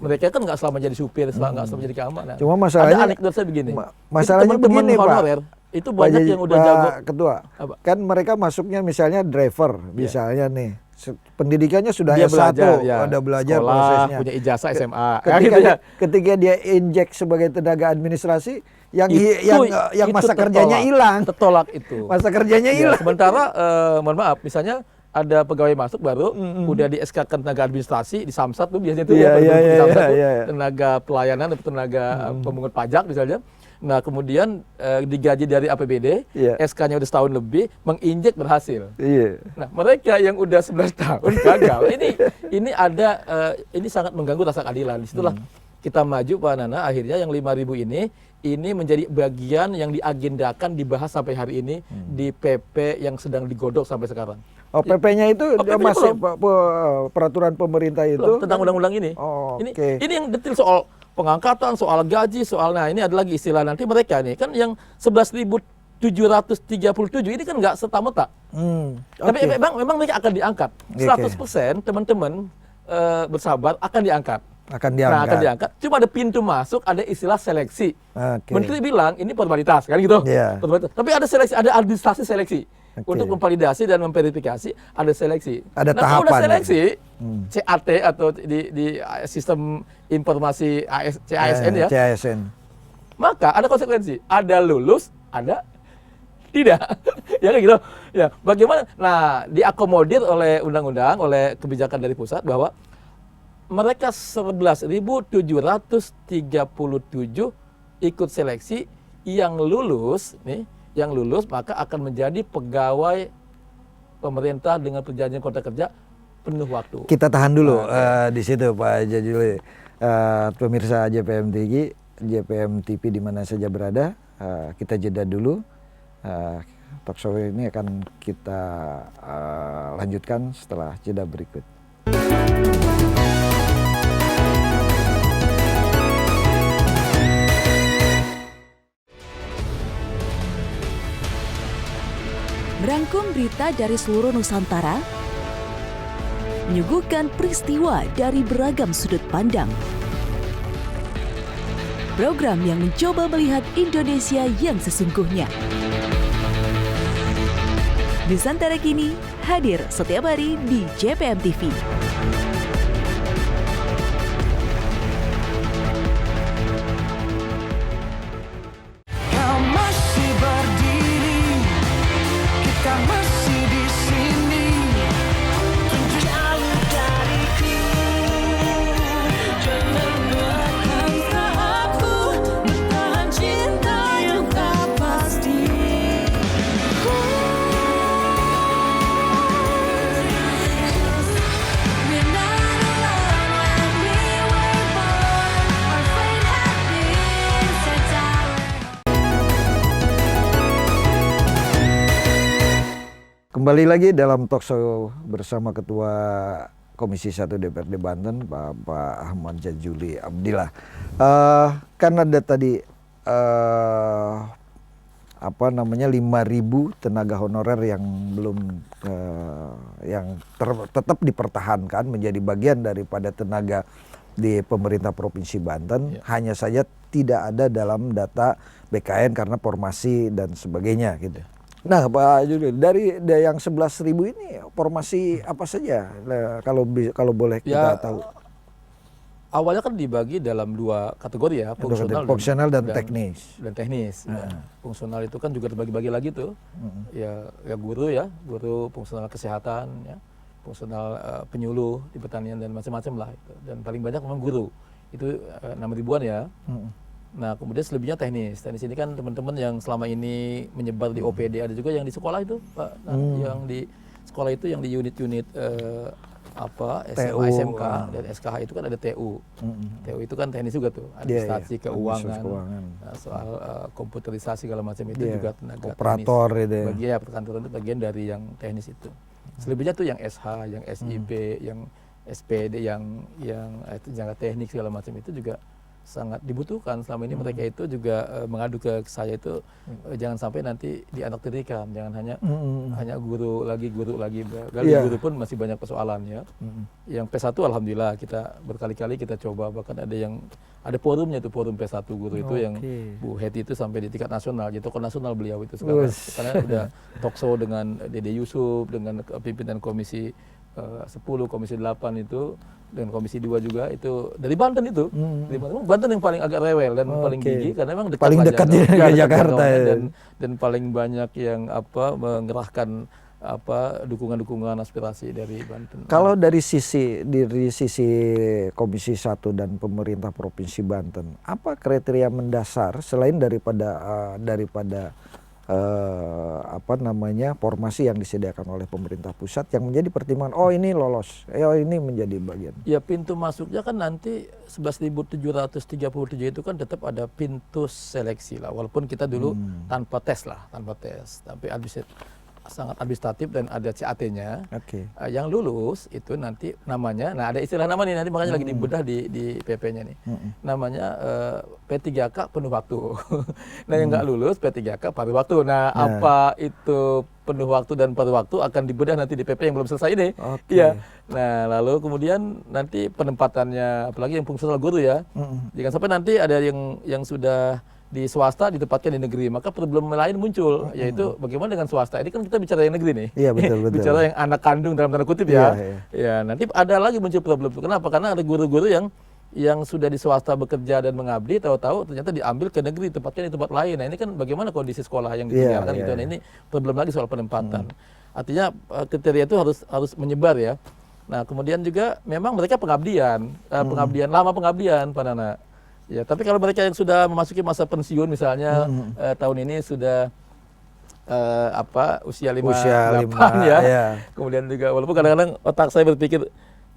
Mereka kan nggak selama jadi supir, nggak selama jadi keamanan. Cuma masalahnya, ada anekdot saya begini. Masalahnya teman-teman begini, honorer, Pak. Itu banyak yang udah jago. Ketua, kan mereka masuknya misalnya driver, misalnya nih. Pendidikannya sudah dia S1, belajar, ya. udah belajar Sekolah, prosesnya. punya ijazah SMA. Ketika dia injek sebagai tenaga administrasi, yang masa kerjanya hilang. Tertolak itu. Masa kerjanya hilang. Sementara, mohon maaf, misalnya ada pegawai masuk baru udah di SK-kan tenaga administrasi di Samsat tuh biasanya tuh Iya, iya, di iya, Samsat tuh, iya, iya. tenaga pelayanan atau tenaga pemungut pajak misalnya. Nah kemudian digaji dari APBD, Iya. SK-nya udah setahun lebih, menginjek berhasil. Iya. Nah mereka yang udah 11 tahun gagal, ini ada ini sangat mengganggu rasa keadilan. Disitulah kita maju Pak Nana, akhirnya yang 5.000 ini menjadi bagian yang diagendakan dibahas sampai hari ini di PP yang sedang digodok sampai sekarang. Oh, PP-nya itu PP-nya masih belum. peraturan pemerintah itu Belum, tentang undang-undang ini. Oh, Ini oke. ini yang detail soal pengangkatan, soal gaji, soal nah ini ada lagi istilah nanti mereka nih kan yang 11.737 ini kan nggak serta-merta. Tapi oke. memang mereka akan diangkat. Oke. 100% teman-teman bersabar akan diangkat. Akan Nah, akan diangkat. diangkat. Cuma ada pintu masuk, ada istilah seleksi. Oke. Menteri bilang ini formalitas kan gitu. Iya. Formalitas. Tapi ada seleksi, ada administrasi seleksi. Oke. Untuk memvalidasi dan memverifikasi ada seleksi. Ada Nah, kalau udah tahapan. seleksi, CAT atau di sistem informasi CASN ya, CASN. maka ada konsekuensi. Ada lulus, ada tidak. Ya kayak gitu. Ya, bagaimana? Nah, diakomodir oleh undang-undang, oleh kebijakan dari pusat bahwa mereka 11.737 ikut seleksi yang lulus maka akan menjadi pegawai pemerintah dengan perjanjian kontrak kerja penuh waktu. Kita tahan dulu di situ Pak Jajuli. Pemirsa JPM TV di mana saja berada, kita jeda dulu. Talk show ini akan kita lanjutkan setelah jeda berikut. Merangkum berita dari seluruh Nusantara, menyuguhkan peristiwa dari beragam sudut pandang. Program yang mencoba melihat Indonesia yang sesungguhnya. Nusantara Kini hadir setiap hari di JPM TV. Kau masih berdiri, kita masih di sini. Jauh dariku, jangan paksa aku bertahan cinta yang tak pasti. We're not alone when we were born. Our fate had been set out. Kembali lagi dalam talk show bersama Ketua Komisi 1 DPRD Banten, Bapak Ahmad Jajuli Abdillah. Kan ada tadi 5.000 tenaga honorer yang belum tetap dipertahankan menjadi bagian daripada tenaga di pemerintah Provinsi Banten. Hanya saja tidak ada dalam data BKN karena formasi dan sebagainya gitu. Nah Pak Juli, dari yang 11.000 ini formasi apa saja kalau boleh kita tahu? Awalnya kan dibagi dalam dua kategori ya, Fungsional dan teknis. Dan teknis. Ya. Fungsional itu kan juga terbagi-bagi lagi tuh. Ya guru fungsional kesehatan, ya, fungsional penyuluh di pertanian dan macam-macam lah itu. Dan paling banyak memang guru. Itu 6.000-an ya. Nah, kemudian selebihnya teknis. Teknis ini kan teman-teman yang selama ini menyebar di OPD, ada juga yang di sekolah itu, Pak. Nah, yang di sekolah itu yang di unit-unit SMA, SMK dan SKH itu kan ada TU. TU itu kan teknis juga tuh, administrasi keuangan. Nah, soal komputerisasi segala macam itu juga tenaga operator teknis. itu. Bagian ya perkantoran itu bagian dari yang teknis itu. Selebihnya tuh yang SH, yang SIP, yang SPD, yang tenaga teknik segala macam itu juga sangat dibutuhkan. Selama ini mereka itu juga mengadu ke saya itu jangan sampai nanti dianaktirikan, jangan hanya guru lagi. Guru pun masih banyak persoalan ya. Yang P1 alhamdulillah kita berkali-kali kita coba, bahkan ada forumnya itu, forum P1 guru itu yang Bu Heti itu sampai di tingkat nasional, jadi tokoh nasional beliau itu sekarang. Karena udah talk show dengan Dede Yusuf, dengan pimpinan komisi 10, komisi 8 itu, dengan komisi 2 juga itu dari Banten itu. Dari Banten yang paling agak rewel dan paling gigi karena memang dekat paling dekat ke Jakarta dan paling banyak yang mengerahkan dukungan-dukungan aspirasi dari Banten. Kalau dari sisi Komisi 1 dan pemerintah Provinsi Banten, apa kriteria mendasar selain daripada formasi yang disediakan oleh pemerintah pusat yang menjadi pertimbangan, oh ini lolos, oh ini menjadi bagian. Ya, pintu masuknya kan nanti 11.737 itu kan tetap ada pintu seleksi lah, walaupun kita dulu tanpa tes. Tapi sangat administratif dan ada CAT-nya. Oke. Yang lulus itu nanti namanya, nah ada istilah nama nih, nanti makanya lagi dibedah di PP-nya nih. Namanya P3K penuh waktu. Nah yang nggak lulus P3K paruh waktu. Nah apa itu penuh waktu dan paruh waktu akan dibedah nanti di PP yang belum selesai ini. Oke. Iya. Nah lalu kemudian nanti penempatannya, apalagi yang fungsional guru ya. Jangan sampai nanti ada yang sudah di swasta ditempatkan di negeri, maka problem lain muncul, yaitu bagaimana dengan swasta. Ini kan kita bicara yang negeri nih. Iya, betul. Bicara yang anak kandung dalam tanda kutip ya. Ya, nanti ada lagi muncul problem. Kenapa? Karena ada guru-guru yang sudah di swasta bekerja dan mengabdi, tahu-tahu ternyata diambil ke negeri, tempatnya di tempat lain. Nah ini kan bagaimana kondisi sekolah yang ditinggalkan gitu. Nah ini problem lagi soal penempatan. Artinya kriteria itu harus menyebar ya. Nah kemudian juga memang mereka pengabdian, lama pengabdian Pak Nana. Ya, tapi kalau mereka yang sudah memasuki masa pensiun misalnya tahun ini sudah usia 58 ya. Kemudian juga walaupun kadang-kadang otak saya berpikir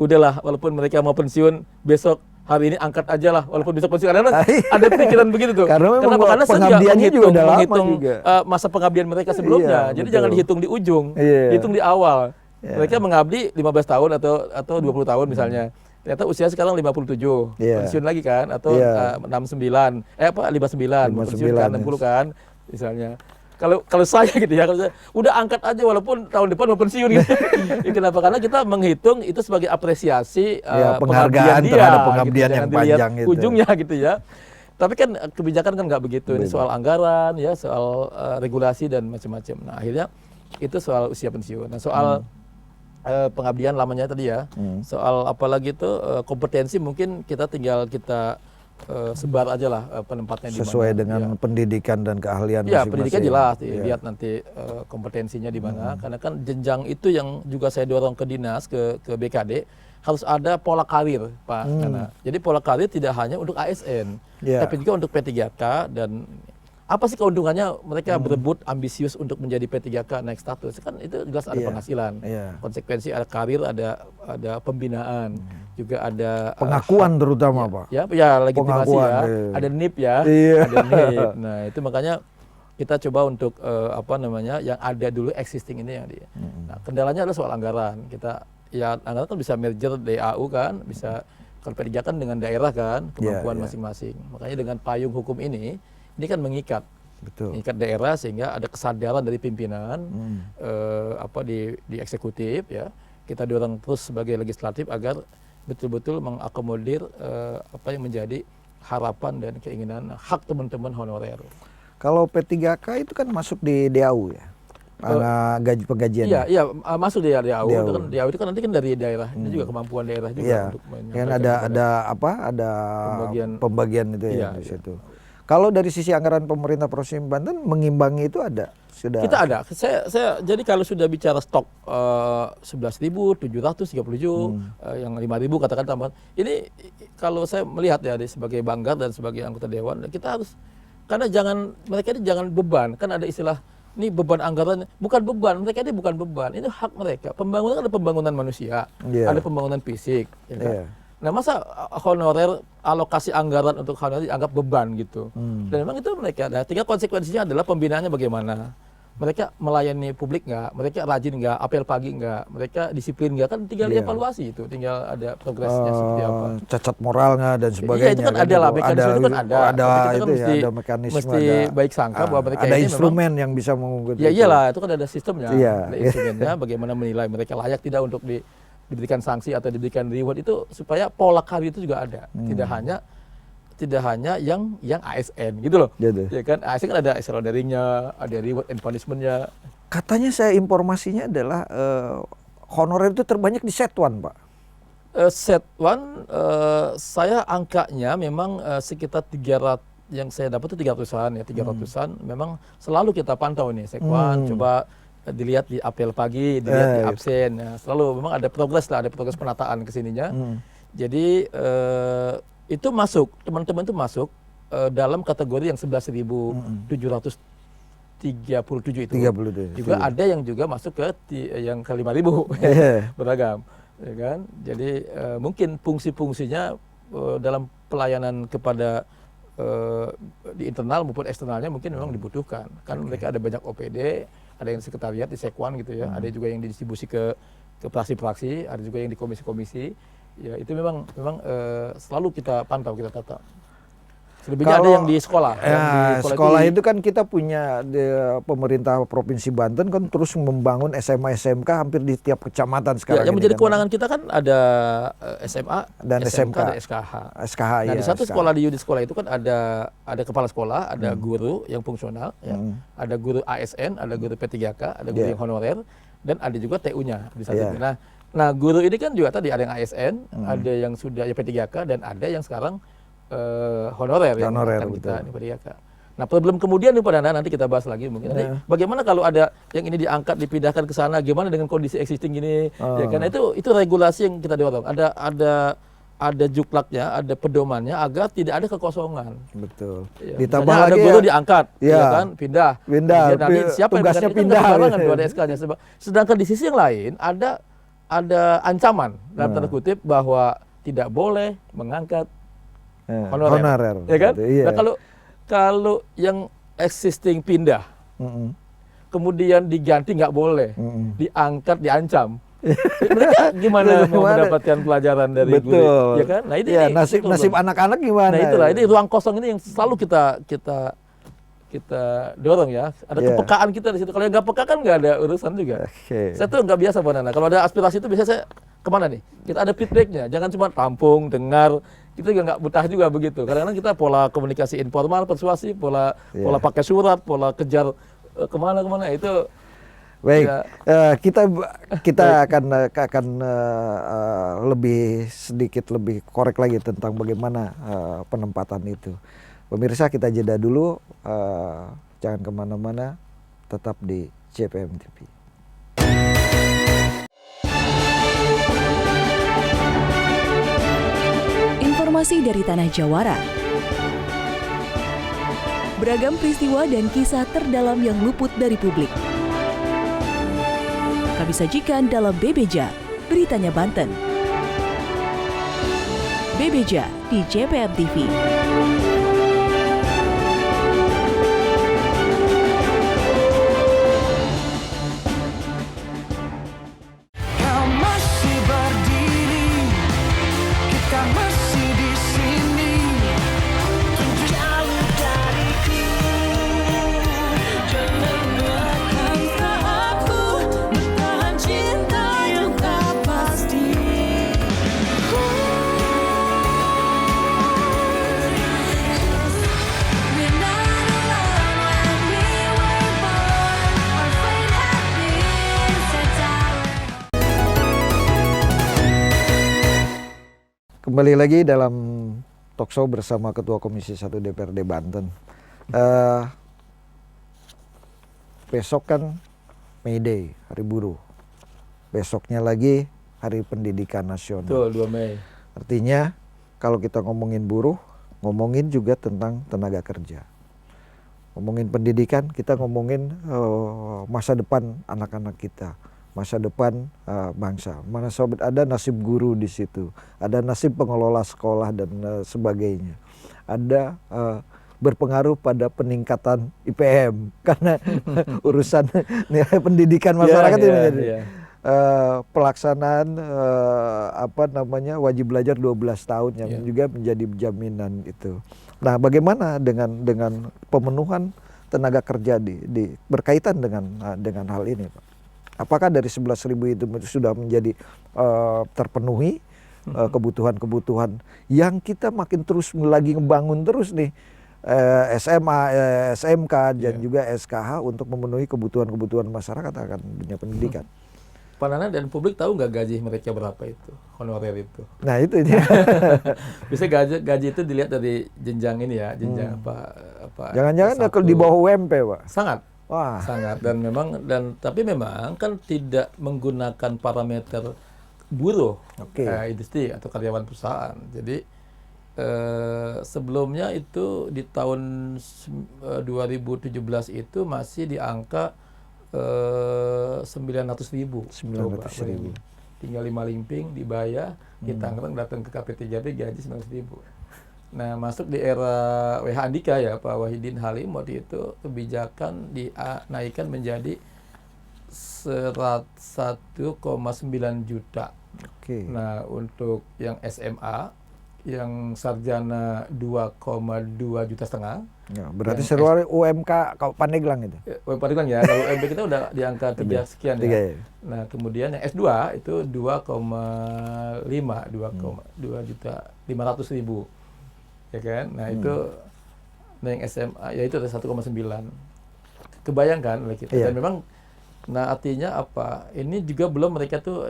udahlah, walaupun mereka mau pensiun besok hari ini angkat aja lah, walaupun besok pensiun. Kadang-kadang ada pikiran begitu tuh. Karena Karena pengabdiannya juga udah lama menghitung juga. masa pengabdian mereka sebelumnya. Jadi jangan dihitung di ujung, hitung di awal. Mereka mengabdi 15 tahun atau 20 tahun misalnya. Ternyata usia sekarang 57, pensiun lagi kan, atau 59, 59, pensiun kan 60 kan, misalnya. Kalau saya gitu ya, kalau saya, udah angkat aja walaupun tahun depan mau pensiun gitu. Ya, kenapa? Karena kita menghitung itu sebagai apresiasi penghargaan terhadap pengabdian gitu. yang panjang itu. Ujungnya gitu ya. Tapi kan kebijakan kan nggak begitu. Ini soal anggaran ya, soal regulasi dan macam-macam. Nah akhirnya itu soal usia pensiun. Nah soal pengabdian lamanya tadi ya, soal apalagi itu kompetensi mungkin kita tinggal sebar aja lah penempatnya di mana. Sesuai dengan pendidikan dan keahlian ya, masing-masing. Pendidikan jelas, lihat nanti kompetensinya di mana. Karena kan jenjang itu yang juga saya dorong ke dinas, ke BKD, harus ada pola karir Pak Nana. Jadi pola karir tidak hanya untuk ASN, tapi juga untuk P3K. Dan apa sih keuntungannya mereka berebut ambisius untuk menjadi P3K naik status? Kan itu jelas ada penghasilan, konsekuensi ada karir, ada pembinaan, juga ada pengakuan terutama Pak. Ya legitimasi ya, ada NIP ya, ada NIP. Nah itu makanya kita coba untuk yang ada dulu existing ini yang Nah kendalanya adalah soal anggaran. Anggaran kan bisa merger DAU kan, bisa kalau P3K kan dengan daerah kan, kemampuan masing-masing. Makanya dengan payung hukum ini kan mengikat daerah sehingga ada kesadaran dari pimpinan di eksekutif ya. Kita dorong terus sebagai legislatif agar betul-betul mengakomodir apa yang menjadi harapan dan keinginan hak teman-teman honorer. Kalau P3K itu kan masuk di DAU ya, penggajian. Iya, masuk di DAU. DAU itu kan nanti kan dari daerah, ini juga kemampuan daerah juga untuk menyampaikan. Ada pembagian itu ya di situ. Kalau dari sisi anggaran pemerintah Provinsi Banten mengimbangi itu ada? Kita ada. Saya jadi kalau sudah bicara stok 11.737 yang 5.000 katakan tambahan. Ini kalau saya melihat ya sebagai banggar dan sebagai anggota dewan, kita harus, karena mereka ini jangan beban. Kan ada istilah ini beban anggaran, bukan beban. Mereka ini bukan beban. Ini hak mereka. Pembangunan ada pembangunan manusia, ada pembangunan fisik. Ya kan? Nah masa honorer, alokasi anggaran untuk honorer dianggap beban gitu. Dan memang itu mereka. Nah, tinggal konsekuensinya adalah pembinaannya bagaimana. Mereka melayani publik nggak, mereka rajin nggak, apel pagi nggak, mereka disiplin nggak, kan tinggal dievaluasi itu, tinggal ada progresnya seperti apa. Cacat moral nggak dan sebagainya. Iya itu kan ada lah, mekanisme itu kan ada. Ada mekanisme, mesti baik sangka bahwa mereka ada ini instrumen yang bisa mengukur. Ya iyalah, itu kan ada sistemnya, ada instrumennya, bagaimana menilai mereka layak tidak untuk diberikan sanksi atau diberikan reward, itu supaya pola karir itu juga ada, tidak hanya yang ASN gitu loh. Ya kan ASN kan ada extraordinary-nya, ada reward and punishment-nya. Katanya saya informasinya adalah honorer itu terbanyak di Set1, Pak. Set1 saya angkanya memang sekitar 300, yang saya dapat itu 300-an ya, 300-an. Memang selalu kita pantau nih Sekwan, coba dilihat di apel pagi, dilihat di Iya. absen. Nah, selalu memang ada progres lah, ada progres penataan kesininya. Jadi itu masuk, teman-teman itu masuk dalam kategori yang 11.737 itu. 32. Juga ada yang juga masuk ke yang ke 5.000 Iya. beragam, ya kan? Jadi mungkin fungsi-fungsinya dalam pelayanan kepada di internal maupun eksternalnya mungkin memang dibutuhkan. Kan mereka ada banyak OPD, ada yang sekretariat di Sekwan gitu ya, ada juga yang didistribusi ke praksi-praksi, ada juga yang di komisi-komisi. Ya itu memang selalu kita pantau, kita tata. Selebihnya ada Kalau- yang di sekolah. yang di Ya, sekolah di- itu kan kita punya pemerintah Provinsi Banten kan terus membangun SMA SMK hampir di tiap kecamatan sekarang. Ya, yang ini menjadi kan. kewenangan kita kan ada SMA Dan SMK, SMK. ada SKH. SKH Nah, ya. di satu SKH. sekolah di unit sekolah itu kan ada kepala sekolah, ada guru yang fungsional, ya. Ada guru ASN, ada guru P3K, ada guru Yeah. yang honorer, dan ada juga TU-nya di satu. Yeah. Nah, guru ini kan juga tadi ada yang ASN, ada yang sudah ya P3K, dan ada yang sekarang honorer yang Honorer, akan kita betul. di P3K. Nah, problem kemudian nih Pak Nana, nanti kita bahas lagi mungkin. Nanti bagaimana kalau ada yang ini diangkat dipindahkan ke sana, gimana dengan kondisi existing ini? Ya kan itu regulasi yang kita dorong. Ada juklaknya, ada pedomannya agar tidak ada kekosongan. Betul. Ya, Ditambah misalnya lagi ada guru diangkat, ya. ya kan, pindah. Pindah, Kemudian nanti siapa yang tugasnya mengganti? pindah, Itu nggak sembarangan gitu. tuh ada SK-nya. Sedangkan di sisi yang lain ada ancaman dalam tanda kutip bahwa tidak boleh mengangkat honorer. Ya kan? gitu, iya. Nah, kalau yang existing pindah, Mm-mm. kemudian diganti nggak boleh, diangkat diancam. Mereka Gimana? gimana mau mendapatkan pelajaran dari guru? Betul. Ya kan? Nah, ini Ya, ini nasib problem. anak-anak gimana? Nah, itulah ini ruang kosong ini yang selalu kita dorong ya. Ada Iya. kepekaan kita di situ. Kalau yang nggak peka kan nggak ada urusan juga. Oke. Saya tuh nggak biasa Pak Nana. Kalau ada aspirasi itu biasanya saya kemana nih? Kita ada feedbacknya. Jangan cuma tampung, dengar. Kita juga nggak betah juga begitu. Kadang-kadang kita pola komunikasi informal, persuasi, pola pakai surat, pola kejar kemana-kemana itu. Baik, Ya. kita akan lebih sedikit lebih korek lagi tentang bagaimana penempatan itu. Pemirsa, kita jeda dulu, jangan kemana-mana, tetap di JPM TV. Informasi dari Tanah Jawara. Beragam peristiwa dan kisah terdalam yang luput dari publik. Kami sajikan dalam Bebeja, Beritanya Banten. Bebeja di JPM TV. Kau masih berdiri, kita masih di sini. Jauh dariku, jangan akan aku bertahan cinta yang tak pasti. We're not alone when we were born. Our fate had been set our Kembali lagi dalam talkshow bersama Ketua Komisi 1 DPRD Banten. Besok kan May Day, Hari Buruh. Besoknya lagi Hari Pendidikan Nasional. Betul, 2 Mei. Artinya kalau kita ngomongin buruh, ngomongin juga tentang tenaga kerja. Ngomongin pendidikan, kita ngomongin masa depan anak-anak kita, masa depan bangsa. Mana sobat, ada nasib guru di situ, ada nasib pengelola sekolah dan sebagainya. Ada berpengaruh pada peningkatan IPM karena urusan nilai pendidikan masyarakat itu menjadi pelaksanaan wajib belajar 12 tahun yang juga menjadi jaminan itu. Nah, bagaimana dengan pemenuhan tenaga kerja berkaitan dengan hal ini, Pak? Apakah dari 11.000 itu sudah menjadi terpenuhi kebutuhan-kebutuhan yang kita makin terus lagi ngebangun terus nih SMA, SMK dan juga SKH untuk memenuhi kebutuhan-kebutuhan masyarakat akan dunia pendidikan. Pak Nana dan publik tahu nggak gaji mereka berapa itu, honorer itu? Nah itu dia. Bisa gaji itu dilihat dari jenjang ini ya, jenjang apa? Jangan-jangan S1. kalau di bawah UMP, Pak. Sangat. Wah. sangat. Tapi memang kan tidak menggunakan parameter buruh, Oke. industri atau karyawan perusahaan. Jadi sebelumnya itu di tahun 2017 itu masih di angka 900.000. 900.000. Tinggal 5 limping dibayar, di Tangerang datang ke KP3B gaji 900.000. Nah, masuk di era WH Andika ya, Pak Wahidin Halim waktu itu kebijakan dinaikkan menjadi 101,9 juta. Oke. Nah, untuk yang SMA, yang sarjana 2,2 juta setengah. Ya, berarti Yang seluruh UMK Pandeglang itu. Pandeglang ya, kalau UMP kita udah di angka 3 sekian Tiga ya. ya. Nah, kemudian yang S2 itu 2 juta 500 ribu. Ya kan? Nah, itu yang SMA ya itu ada 1,9. Kebayangkan oleh kita. Iya. Dan memang nah artinya apa? Ini juga belum mereka tuh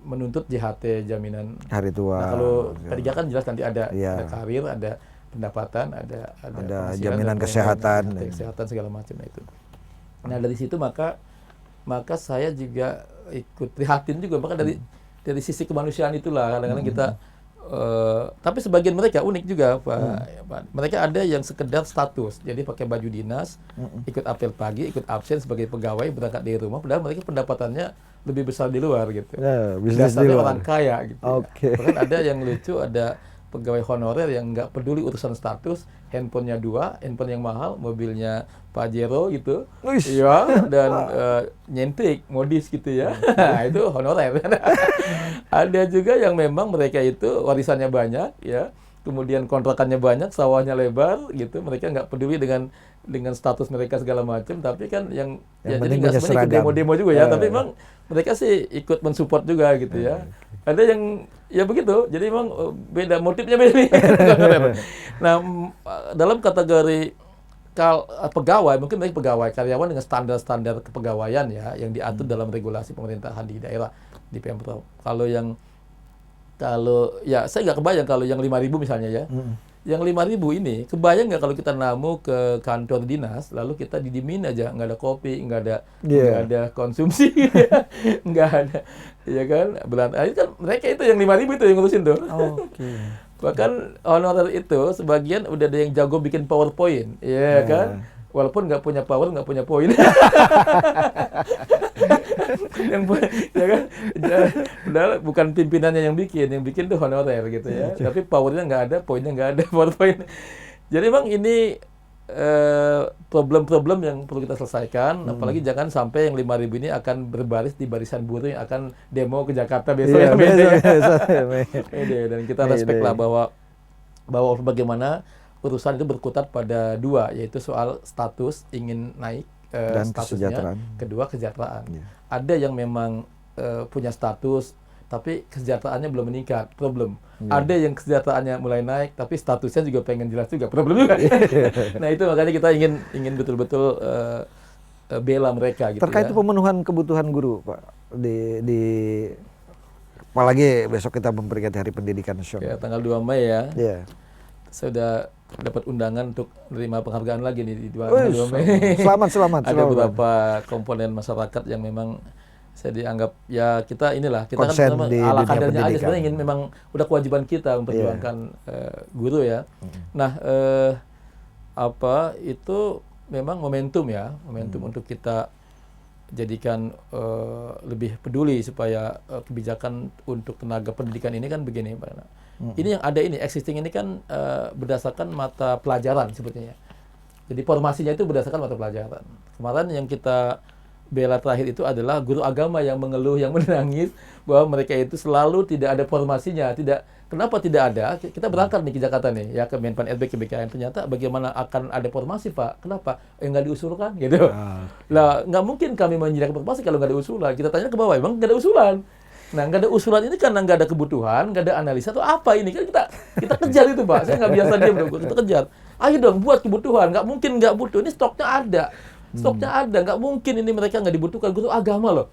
menuntut JHT jaminan. Hari tua. Nah, kalau P3 kan jelas nanti ada, Iya. ada karir, ada pendapatan, ada penghasilan, jaminan ada kesehatan. kesehatan segala macam itu. Nah, dari situ maka saya juga ikut prihatin juga, maka dari sisi kemanusiaan itulah kadang-kadang kita tapi sebagian mereka unik juga Pak. Mereka ada yang sekedar status, jadi pakai baju dinas, ikut apel pagi, ikut absen sebagai pegawai, berangkat dari rumah, padahal mereka pendapatannya lebih besar di luar gitu. Ya, bisnis di Dasarnya luar. orang kaya gitu. Oke. Bahkan ada yang lucu, ada pegawai honorer yang nggak peduli urusan status, handphonenya 2, handphone yang mahal, mobilnya Pajero gitu, Wis. iya, dan nyentrik, modis gitu ya. Nah, itu honorer. Ada juga yang memang mereka itu warisannya banyak ya, kemudian kontrakannya banyak, sawahnya lebar gitu, mereka nggak peduli dengan status mereka segala macam, tapi kan yang ya jadi penting nggak punya semuanya ikut seragam. demo-demo juga ya, tapi memang mereka sih ikut mensupport juga gitu ya. Ada yang ya begitu, jadi memang beda, motifnya beda. Nah, dalam kategori pegawai, mungkin baik pegawai karyawan dengan standar-standar kepegawaian ya yang diatur dalam regulasi pemerintahan di daerah di Pemprov. Kalau ya saya nggak kebayang kalau yang 5.000 misalnya ya. Yang 5.000 ini kebayang nggak kalau kita namu ke kantor dinas lalu kita didimin aja, nggak ada kopi, nggak ada konsumsi, nggak ada, ya kan? Itu kan mereka itu yang 5.000 itu yang ngurusin tuh. Oke. Bahkan honorer itu sebagian udah ada yang jago bikin PowerPoint, ya kan? Walaupun nggak punya power, nggak punya poin. Ya kan? Padahal bukan pimpinannya yang bikin tuh honorer gitu ya. Tapi powernya nggak ada, poinnya nggak ada, PowerPoint. Jadi memang ini problem-problem yang perlu kita selesaikan. Apalagi jangan sampai yang 5.000 ini akan berbaris di barisan buruh yang akan demo ke Jakarta besok Iya, ya. Mede. besok. Dan kita respect lah bahwa bagaimana urusan itu berkutat pada dua, yaitu soal status ingin naik Dan statusnya, kesejahteraan. kedua kesejahteraan. Iya. Ada yang memang punya status tapi kesejahteraannya belum meningkat, problem. Ada yang kesejahteraannya mulai naik tapi statusnya juga pengen jelas juga, problem juga. Nah, itu makanya kita ingin betul-betul bela mereka gitu. Terkait ya. pemenuhan kebutuhan guru, Pak, di apalagi besok kita memperingati Hari Pendidikan Ya, Nasional. tanggal 2 Mei ya. Iya. Saya udah dapat undangan untuk menerima penghargaan lagi nih di 2 Wih, Mei. Selamat. Ada beberapa komponen masyarakat yang memang saya dianggap ya kita Konsen kan di ala dunia kadarnya aja pendidikan. sebenarnya ingin, memang udah kewajiban kita memperjuangkan guru ya. Nah, itu memang momentum untuk kita jadikan lebih peduli supaya kebijakan untuk tenaga pendidikan ini kan begini, Pak Nana. Ini yang ada ini existing ini kan berdasarkan mata pelajaran sebetulnya. Jadi formasinya itu berdasarkan mata pelajaran. Kemarin yang kita bela terakhir itu adalah guru agama yang mengeluh, yang menangis bahwa mereka itu selalu tidak ada formasinya. Kenapa tidak ada? Kita berangkat nih ke Jakarta nih, ya ke Menpan RB, ke BKN. Ternyata bagaimana akan ada formasi, Pak? Kenapa? Nggak diusulkan, gitu. Lah, nggak mungkin kami menyediakan formasi kalau nggak ada usulan. Kita tanya ke bawah, emang nggak ada usulan. Nah, nggak ada usulan ini karena nggak ada kebutuhan, nggak ada analisa atau apa ini? Kan kita kejar itu, Pak. Saya nggak biasa diam, kita kejar. Ayo dong, buat kebutuhan. Nggak mungkin nggak butuh. Ini stoknya ada. Nggak mungkin ini mereka nggak dibutuhkan. Guru agama loh,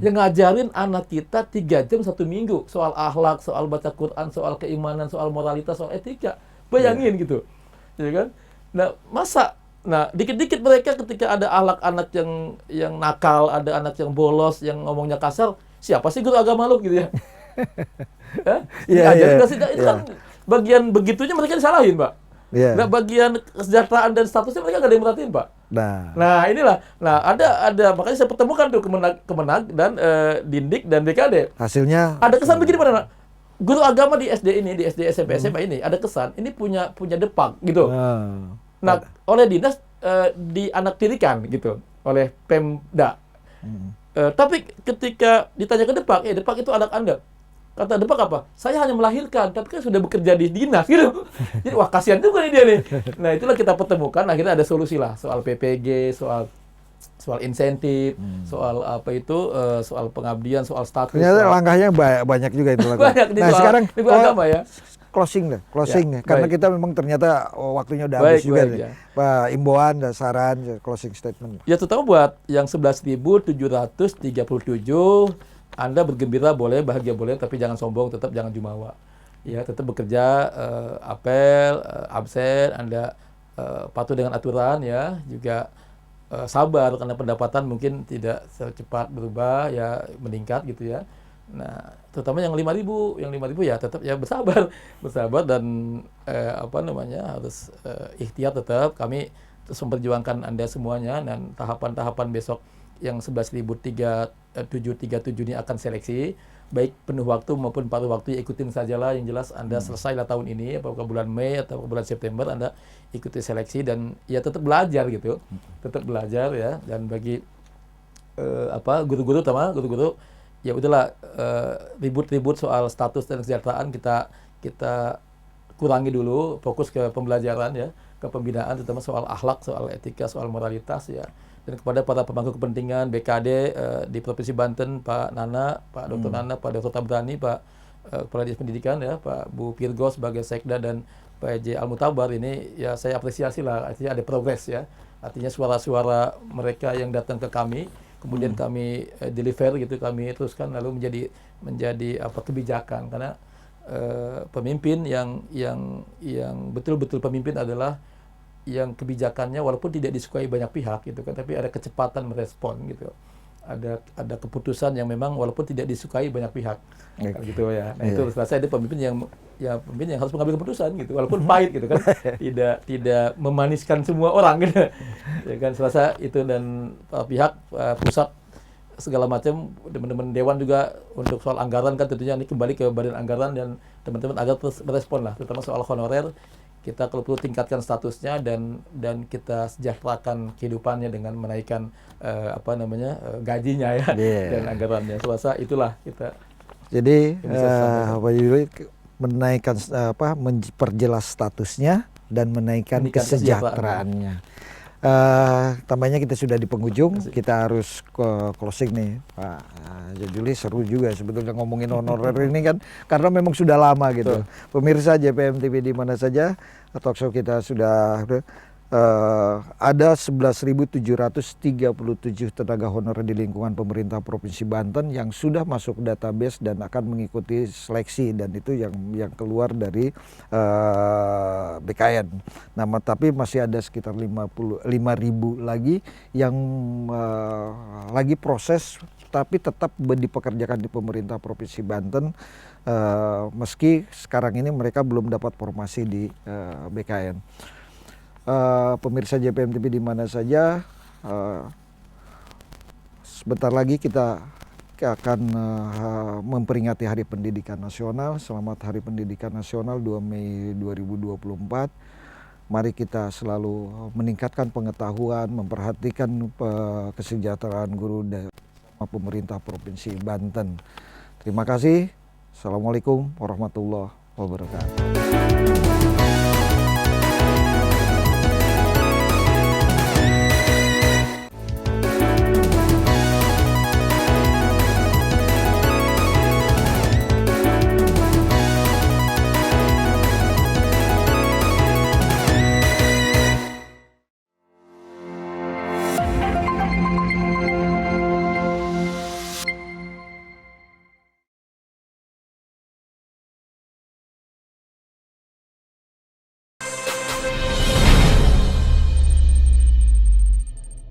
yang ngajarin anak kita 3 jam 1 minggu soal akhlak, soal baca Quran, soal keimanan, soal moralitas, soal etika. Bayangin gitu, ya kan? Nah, masa Nah, dikit-dikit mereka ketika ada anak yang nakal, ada anak yang bolos, yang ngomongnya kasar, siapa sih guru agama lu gitu ya? Hah? Iya, Diajarin iya, nggak sih? Itu iya. kan bagian begitunya mereka disalahin, Pak. Iya. Nah, bagian kesejahteraan dan statusnya mereka nggak ada yang merhatiin, Pak. Nah, Nah, inilah. Nah, ada makanya saya pertemukan tuh Kemenag dan Dindik dan BKD. hasilnya Ada kesan begini pada anak. Guru agama di SD ini, di SD SMP SMA ini ada kesan ini punya depak gitu. ah, Nah, oleh dinas dianaktirikan gitu oleh Pemda. Tapi ketika ditanya ke Depak, Depak itu anak Anda. Kata Depak apa? Saya hanya melahirkan, tapi kan sudah bekerja di dinas gitu. Jadi wah kasihan juga nih dia nih. Nah, itulah kita pertemukan akhirnya ada solusi lah soal PPG, soal insentif, soal apa itu, soal pengabdian, soal status. ternyata soal- langkahnya banyak juga itu lakukan. banyak di Nah, soal sekarang di soal agama ya. closing deh, Ya, karena baik. kita memang ternyata waktunya udah Baik, habis juga baik, nih. ya. Pak, imbauan dan saran, closing statement. Ya terutama buat yang 11.737, Anda bergembira boleh, bahagia boleh, tapi jangan sombong, tetap jangan jumawa. Ya, tetap bekerja, apel, absen, Anda patuh dengan aturan ya, juga sabar karena pendapatan mungkin tidak secepat berubah ya, meningkat gitu ya. Nah, terutama yang 5.000 ya tetap ya bersabar, bersabar dan apa namanya harus ikhtiar tetap. Kami terus memperjuangkan Anda semuanya dan tahapan-tahapan besok yang 11.737 ini akan seleksi baik penuh waktu maupun paruh waktu ya ikutin sajalah yang jelas Anda selesailah tahun ini apakah bulan Mei atau bulan September Anda ikuti seleksi dan ya tetap belajar gitu. Tetap belajar ya dan bagi apa guru-guru ya udahlah ribut-ribut soal status dan kesejahteraan kita kurangi dulu, fokus ke pembelajaran ya, ke pembinaan terutama soal akhlak, soal etika, soal moralitas ya. Dan kepada para pemangku kepentingan BKD di Provinsi Banten, Pak Nana, Pak Dr. Nana, Pak Dr. Tabrani, Pak Kepala Dinas Pendidikan ya, Pak Bu Pirgo sebagai Sekda dan Pak J. Al-Mutabar ini ya saya apresiasi lah, artinya ada progres ya. Artinya suara-suara mereka yang datang ke kami, kemudian kami deliver gitu, kami teruskan lalu menjadi apa kebijakan karena pemimpin yang betul-betul pemimpin adalah yang kebijakannya walaupun tidak disukai banyak pihak gitu kan, tapi ada kecepatan merespon gitu. Ada keputusan yang memang walaupun tidak disukai banyak pihak gitu ya. Nah, itu saya ada pemimpin yang harus mengambil keputusan gitu walaupun pahit gitu kan. tidak memaniskan semua orang gitu. Ya kan selasa itu dan pihak pusat segala macam teman-teman dewan juga untuk soal anggaran kan tentunya ini kembali ke badan anggaran dan teman-teman agar terus merespon lah terutama soal honorer kita kalau perlu tingkatkan statusnya dan kita sejahterakan kehidupannya dengan menaikkan gajinya ya dan anggarannya. Selasa itulah kita. Jadi Yang bisa saya sampaikan. Pak Yuli menaikkan memperjelas statusnya dan menaikkan Meningkatkan kesejahteraannya. Tambahnya kita sudah di penghujung, kita harus closing nih Pak Yuli. Seru juga sebetulnya ngomongin honorer ini kan karena memang sudah lama gitu. Pemirsa JPM TV di mana saja, talkshow kita sudah ada 11.737 tenaga honorer di lingkungan pemerintah Provinsi Banten yang sudah masuk database dan akan mengikuti seleksi dan itu yang keluar dari BKN. Nah, tapi masih ada sekitar 55.000 lagi yang lagi proses tapi tetap dipekerjakan di pemerintah Provinsi Banten meski sekarang ini mereka belum dapat formasi di BKN. Pemirsa JPM TV di mana saja, sebentar lagi kita akan memperingati Hari Pendidikan Nasional. Selamat Hari Pendidikan Nasional 2 Mei 2024. Mari kita selalu meningkatkan pengetahuan, memperhatikan kesejahteraan guru dan pemerintah Provinsi Banten. Terima kasih. Assalamualaikum warahmatullahi wabarakatuh.